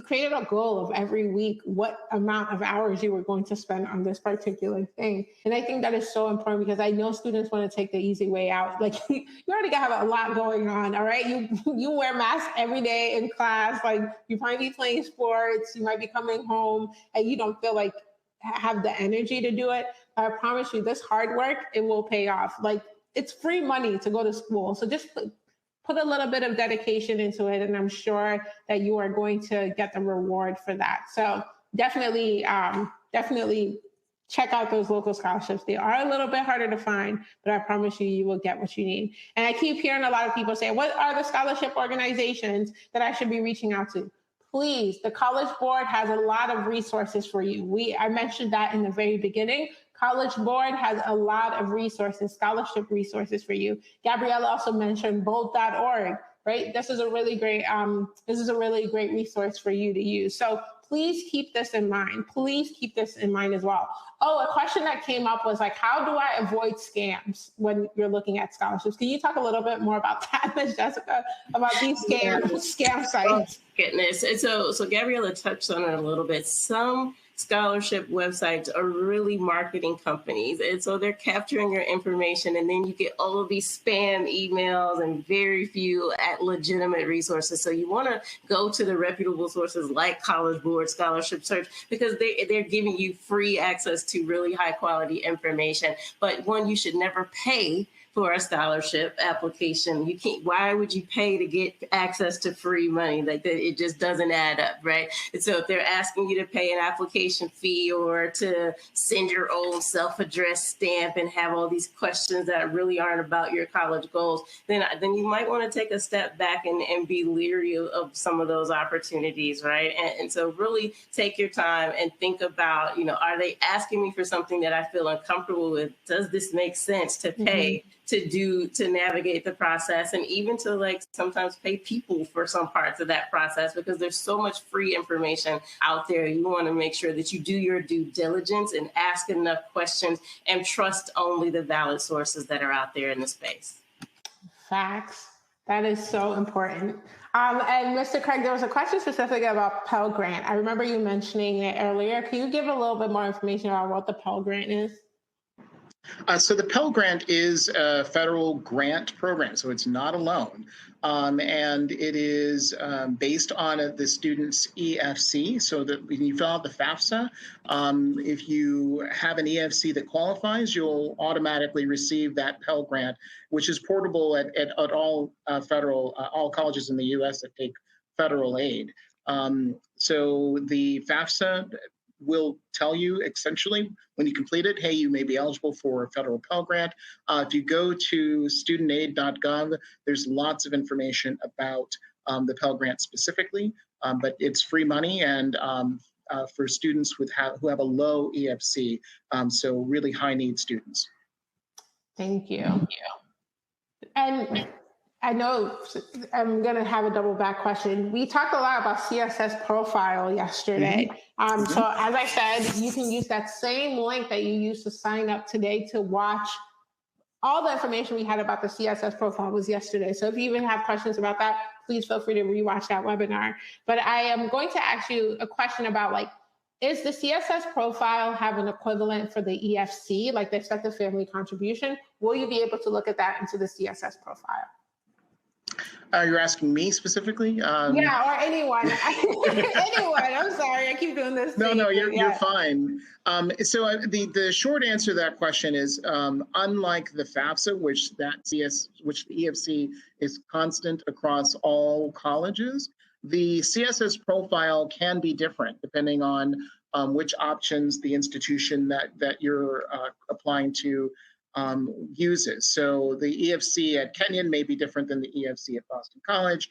created a goal of every week what amount of hours you were going to spend on this particular thing. And I think that is so important because I know students want to take the easy way out. Like, you already have a lot going on, all right? You wear masks every day in class. Like, you might be playing sports, you might be coming home, and you don't feel like have the energy to do it. I promise you, this hard work, it will pay off. Like, it's free money to go to school. So just put a little bit of dedication into it, and I'm sure that you are going to get the reward for that. So definitely check out those local scholarships. They are a little bit harder to find, but I promise you, you will get what you need. And I keep hearing a lot of people say, what are the scholarship organizations that I should be reaching out to? Please, the College Board has a lot of resources for you. I mentioned that in the very beginning. College Board has a lot of resources, scholarship resources for you. Gabriella also mentioned bold.org, right? This is a really great resource for you to use. So please keep this in mind. Please keep this in mind as well. Oh, a question that came up was like, how do I avoid scams when you're looking at scholarships? Can you talk a little bit more about that, Ms. Jessica, about these scam sites? Oh, goodness. And so Gabriella touched on it a little bit. Some scholarship websites are really marketing companies. And so they're capturing your information, and then you get all of these spam emails and very few at legitimate resources. So you want to go to the reputable sources like College Board, Scholarship Search, because they're giving you free access to really high quality information. But one, you should never pay for a scholarship application. You can't. Why would you pay to get access to free money? Like that, it just doesn't add up, right? And so if they're asking you to pay an application fee or to send your own self-addressed stamp and have all these questions that really aren't about your college goals, then you might want to take a step back and be leery of some of those opportunities, right? And so really take your time and think about, are they asking me for something that I feel uncomfortable with? Does this make sense to pay? To navigate the process, and even to like sometimes pay people for some parts of that process, because there's so much free information out there. You want to make sure that you do your due diligence and ask enough questions and trust only the valid sources that are out there in the space. Facts. That is so important. And Mr. Craig, there was a question specifically about Pell Grant. I remember you mentioning it earlier. Can you give a little bit more information about what the Pell Grant is? So the Pell Grant is a federal grant program, so it's not a loan. And it is based on the student's EFC, so that when you fill out the FAFSA, if you have an EFC that qualifies, you'll automatically receive that Pell Grant, which is portable at all all colleges in the U.S. that take federal aid. So the FAFSA will tell you essentially when you complete it, hey, you may be eligible for a federal Pell Grant. If you go to studentaid.gov, there's lots of information about the Pell Grant specifically, but it's free money and for students who have a low EFC, so really high need students. Thank you. And I know I'm going to have a double back question. We talked a lot about CSS profile yesterday. So as I said, you can use that same link that you used to sign up today to watch. All the information we had about the CSS profile was yesterday. So if you even have questions about that, please feel free to rewatch that webinar. But I am going to ask you a question about is the CSS profile have an equivalent for the EFC, like the expected family contribution? Will you be able to look at that into the CSS profile? You're asking me specifically? Yeah, or anyone. Anyone. I'm sorry, I keep doing this. No, you're fine. So the short answer to that question is, unlike the FAFSA, which the EFC is constant across all colleges, the CSS profile can be different depending on which options the institution that you're applying to uses. So the EFC at Kenyon may be different than the EFC at Boston College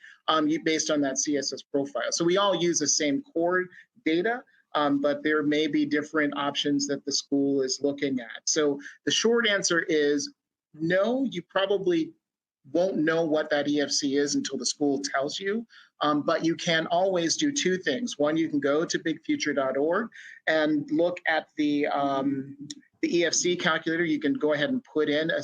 based on that CSS profile. So we all use the same core data, but there may be different options that the school is looking at. So the short answer is no, you probably won't know what that EFC is until the school tells you. But you can always do two things. One, you can go to bigfuture.org and look at the EFC calculator. You can go ahead and put in a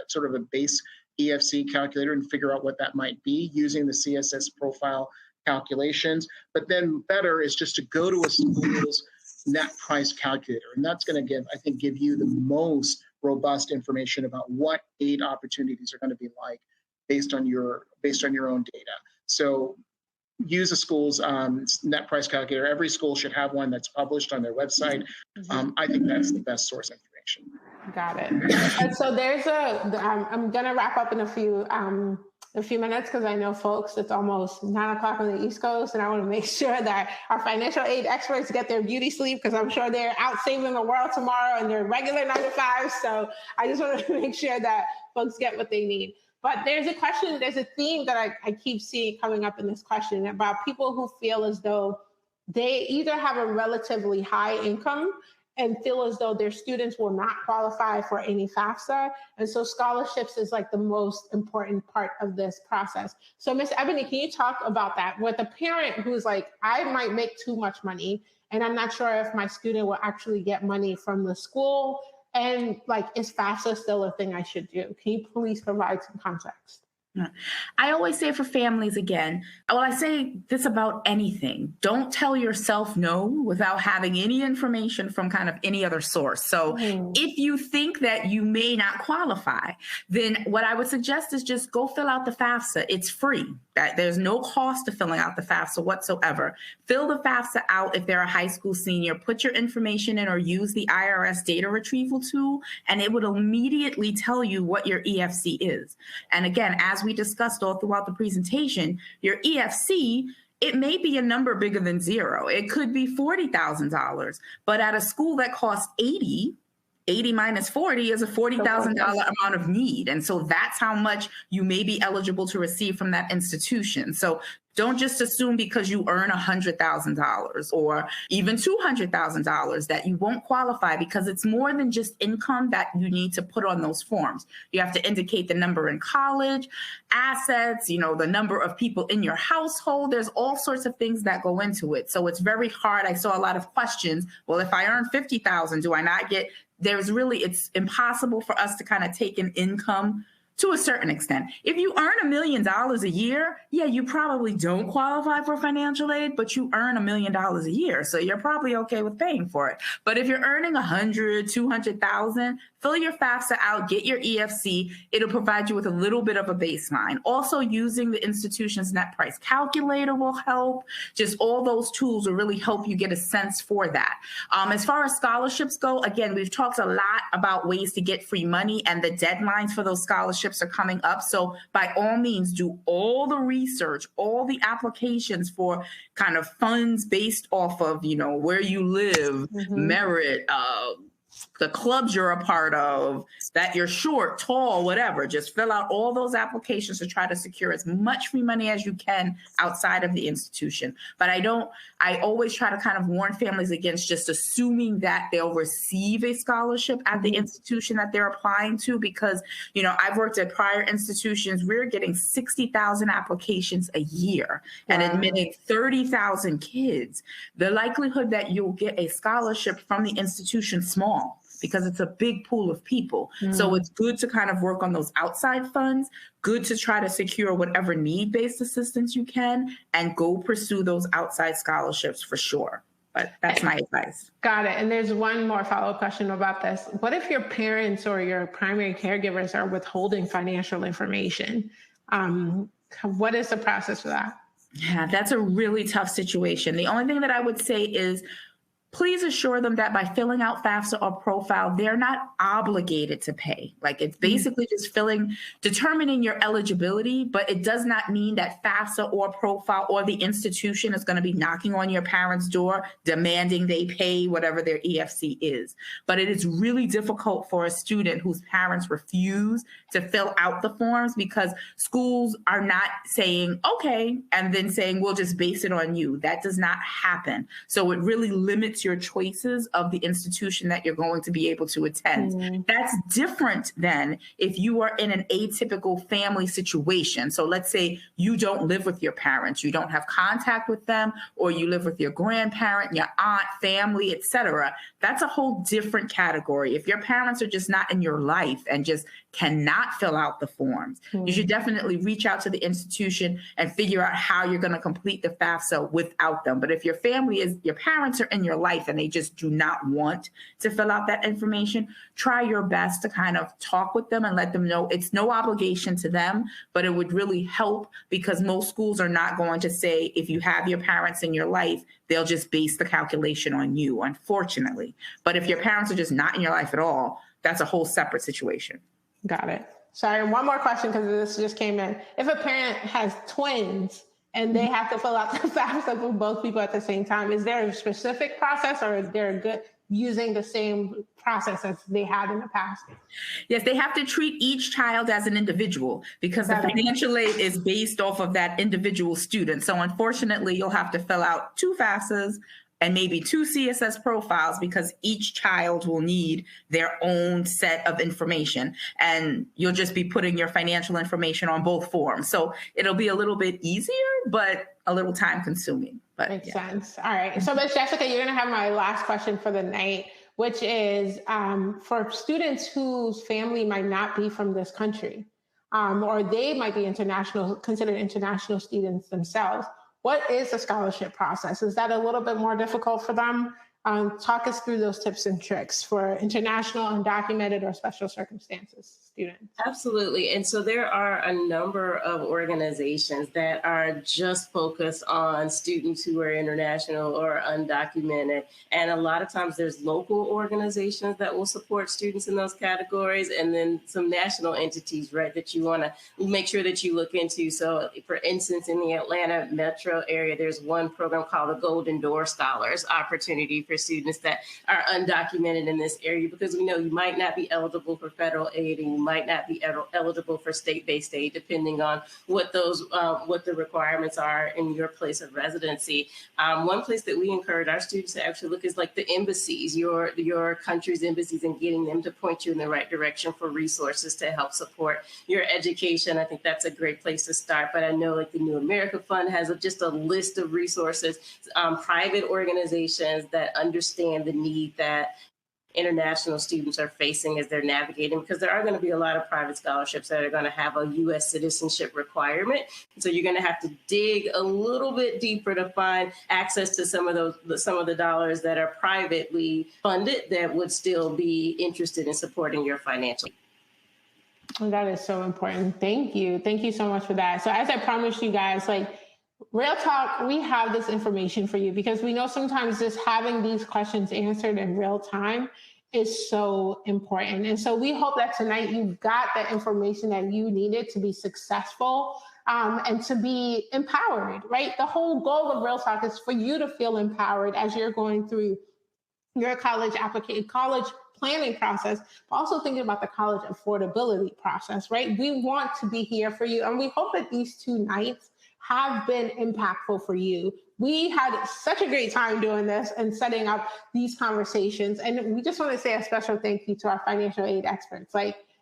sort of a base EFC calculator and figure out what that might be using the CSS profile calculations. But then better is just to go to a school's net price calculator. And that's going to give you the most robust information about what aid opportunities are going to be like based on your own data. So use a school's net price calculator. Every school should have one that's published on their website. I think that's the best source information. Got it. And so there's I'm going to wrap up in a few minutes because I know, folks, it's almost 9 o'clock on the East Coast, and I want to make sure that our financial aid experts get their beauty sleep because I'm sure they're out saving the world tomorrow in their regular 9 to 5. So I just want to make sure that folks get what they need. But there's a theme that I keep seeing coming up in this question about people who feel as though they either have a relatively high income and feel as though their students will not qualify for any FAFSA. And so scholarships is like the most important part of this process. So Ms. Ebony, can you talk about that with a parent who's like, I might make too much money and I'm not sure if my student will actually get money from the school, and like, is FAFSA still a thing I should do? Can you please provide some context? I always say for families again, well, I say this about anything. Don't tell yourself no without having any information from kind of any other source. So if you think that you may not qualify, then what I would suggest is just go fill out the FAFSA. It's free. There's no cost to filling out the FAFSA whatsoever. Fill the FAFSA out if they're a high school senior, put your information in or use the IRS data retrieval tool, and it would immediately tell you what your EFC is. And again, as we discussed all throughout the presentation, your EFC, it may be a number bigger than zero. It could be $40,000, but at a school that costs 80 minus 40 is a $40,000 amount of need. And so that's how much you may be eligible to receive from that institution. So don't just assume because you earn $100,000 or even $200,000 that you won't qualify, because it's more than just income that you need to put on those forms. You have to indicate the number in college, assets, the number of people in your household. There's all sorts of things that go into it. So it's very hard. I saw a lot of questions. Well, if I earn $50,000, do I not get? It's impossible for us to kind of take an income to a certain extent. If you earn $1 million a year, yeah, you probably don't qualify for financial aid, but you earn $1 million a year. So you're probably okay with paying for it. But if you're earning 100, 200,000, fill your FAFSA out, get your EFC. It'll provide you with a little bit of a baseline. Also, using the institution's net price calculator will help. Just all those tools will really help you get a sense for that. As far as scholarships go, again, we've talked a lot about ways to get free money, and the deadlines for those scholarships are coming up. So by all means, do all the research, all the applications for kind of funds based off of, where you live, merit, the clubs you're a part of, that you're short, tall, whatever. Just fill out all those applications to try to secure as much free money as you can outside of the institution. But I always try to kind of warn families against just assuming that they'll receive a scholarship at the institution that they're applying to, because, I've worked at prior institutions. We're getting 60,000 applications a year and admitting 30,000 kids. The likelihood that you'll get a scholarship from the institution small, because it's a big pool of people. So it's good to kind of work on those outside funds, good to try to secure whatever need-based assistance you can, and go pursue those outside scholarships for sure. But that's my advice. Got it. And there's one more follow-up question about this. What if your parents or your primary caregivers are withholding financial information? What is the process for that? Yeah, that's a really tough situation. The only thing that I would say is please assure them that by filling out FAFSA or profile, they're not obligated to pay. Like it's basically just determining your eligibility, but it does not mean that FAFSA or profile or the institution is going to be knocking on your parents' door demanding they pay whatever their EFC is. But it is really difficult for a student whose parents refuse to fill out the forms because schools are not saying, okay, and then saying, we'll just base it on you. That does not happen. So it really limits your choices of the institution that you're going to be able to attend. That's different than if you are in an atypical family situation. So let's say you don't live with your parents, you don't have contact with them, or you live with your grandparent, your aunt, family, etc. That's a whole different category. If your parents are just not in your life and just cannot fill out the forms, you should definitely reach out to the institution and figure out how you're going to complete the FAFSA without them. But if your parents are in your life and they just do not want to fill out that information, try your best to kind of talk with them and let them know it's no obligation to them, but it would really help because most schools are not going to say, if you have your parents in your life, they'll just base the calculation on you, unfortunately. But if your parents are just not in your life at all, that's a whole separate situation. Got it. Sorry, one more question because this just came in. If a parent has twins and they have to fill out the FAFSA for both people at the same time, is there a specific process or is there good using the same process as they had in the past? Yes, they have to treat each child as an individual because the financial aid is based off of that individual student. So unfortunately, you'll have to fill out 2 FAFSAs and maybe 2 CSS profiles because each child will need their own set of information. And you'll just be putting your financial information on both forms. So it'll be a little bit easier, but a little time consuming. But makes sense. All right. So Ms. Jessica, you're going to have my last question for the night, which is for students whose family might not be from this country, or they might be considered international students themselves. What is the scholarship process? Is that a little bit more difficult for them? Talk us through those tips and tricks for international, undocumented, or special circumstances students. Absolutely. And so there are a number of organizations that are just focused on students who are international or undocumented. And a lot of times there's local organizations that will support students in those categories, and then some national entities, right, that you want to make sure that you look into. So for instance, in the Atlanta metro area, there's one program called the Golden Door Scholars opportunity for students that are undocumented in this area, because we know you might not be eligible for federal aid and you might not be eligible for state-based aid, depending on what the requirements are in your place of residency. One place that we encourage our students to actually look is like the embassies, your country's embassies, and getting them to point you in the right direction for resources to help support your education. I think that's a great place to start. But I know like the New America Fund has just a list of resources, private organizations that understand the need that international students are facing as they're navigating, because there are going to be a lot of private scholarships that are going to have a U.S. citizenship requirement. So you're going to have to dig a little bit deeper to find access to some of the dollars that are privately funded that would still be interested in supporting your financial. That is so important. Thank you. Thank you so much for that. So as I promised you guys, Real Talk, we have this information for you because we know sometimes just having these questions answered in real time is so important. And so we hope that tonight you got the information that you needed to be successful and to be empowered, right? The whole goal of Real Talk is for you to feel empowered as you're going through your college planning process, but also thinking about the college affordability process, right? We want to be here for you. And we hope that these 2 nights have been impactful for you. We had such a great time doing this and setting up these conversations. And we just want to say a special thank you to our financial aid experts.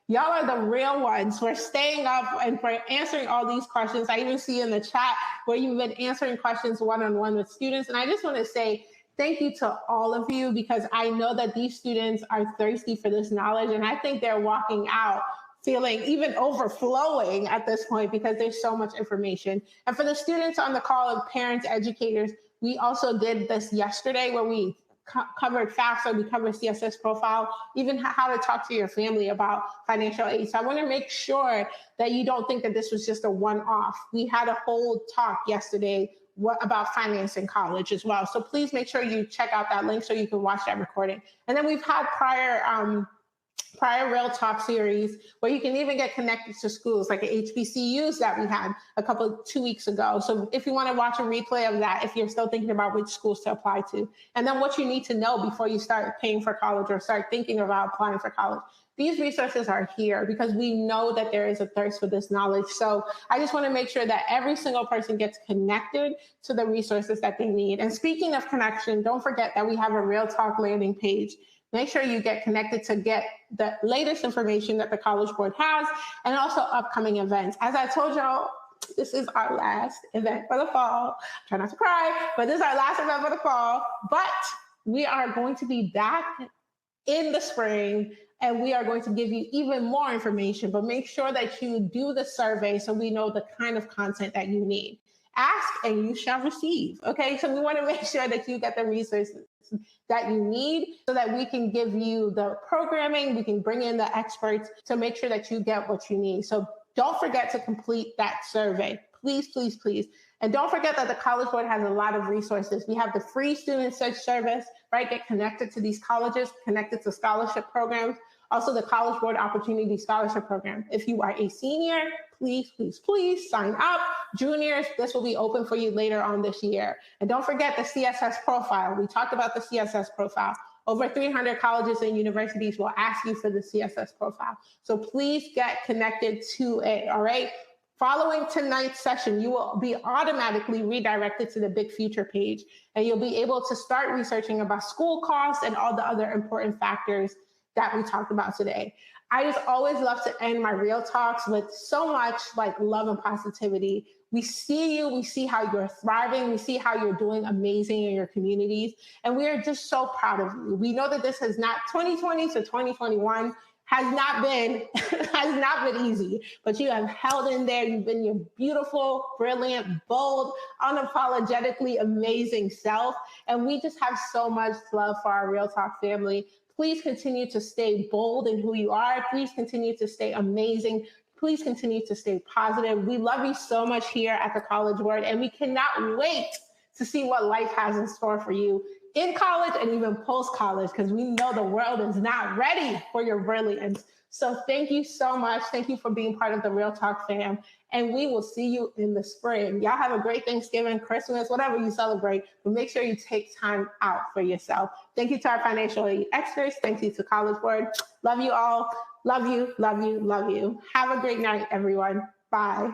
Y'all are the real ones for staying up and for answering all these questions. I even see in the chat where you've been answering questions one-on-one with students. And I just want to say thank you to all of you, because I know that these students are thirsty for this knowledge. And I think they're walking out feeling even overflowing at this point because there's so much information. And for the students on the call of parents, educators, we also did this yesterday where we covered FAFSA, we covered CSS profile, even how to talk to your family about financial aid. So I want to make sure that you don't think that this was just a one-off. We had a whole talk yesterday about finance in college as well. So please make sure you check out that link so you can watch that recording. And then we've had prior Real Talk series where you can even get connected to schools like HBCUs that we had 2 weeks ago. So if you want to watch a replay of that, if you're still thinking about which schools to apply to, and then what you need to know before you start paying for college or start thinking about applying for college. These resources are here because we know that there is a thirst for this knowledge. So I just want to make sure that every single person gets connected to the resources that they need. And speaking of connection, don't forget that we have a Real Talk landing page. Make sure you get connected to get the latest information that the College Board has and also upcoming events. As I told y'all, this is our last event for the fall. Try not to cry, but this is our last event for the fall. But we are going to be back in the spring and we are going to give you even more information, but make sure that you do the survey so we know the kind of content that you need. Ask and you shall receive, okay? So we want to make sure that you get the resources that you need so that we can give you the programming, we can bring in the experts to make sure that you get what you need. So don't forget to complete that survey. Please, please, please. And don't forget that the College Board has a lot of resources. We have the free student search service, right? Get connected to these colleges, connected to scholarship programs. Also the College Board Opportunity Scholarship Program. If you are a senior, please, please, please sign up. Juniors, this will be open for you later on this year. And don't forget the CSS profile. We talked about the CSS profile. Over 300 colleges and universities will ask you for the CSS profile. So please get connected to it, all right? Following tonight's session, you will be automatically redirected to the Big Future page, and you'll be able to start researching about school costs and all the other important factors that we talked about today. I just always love to end my Real Talks with so much like love and positivity. We see you, we see how you're thriving, we see how you're doing amazing in your communities, and we are just so proud of you. We know that this has not, 2020 to 2021 has not been easy, but you have held in there. You've been your beautiful, brilliant, bold, unapologetically amazing self, and we just have so much love for our Real Talk family. Please continue to stay bold in who you are. Please continue to stay amazing. Please continue to stay positive. We love you so much here at the College Board, and we cannot wait to see what life has in store for you in college and even post-college, because we know the world is not ready for your brilliance. So thank you so much. Thank you for being part of the Real Talk fam, and we will see you in the spring. Y'all have a great Thanksgiving, Christmas, whatever you celebrate, but make sure you take time out for yourself. Thank you to our financial aid experts. Thank you to College Board. Love you all. Love you, love you, love you. Have a great night, everyone. Bye.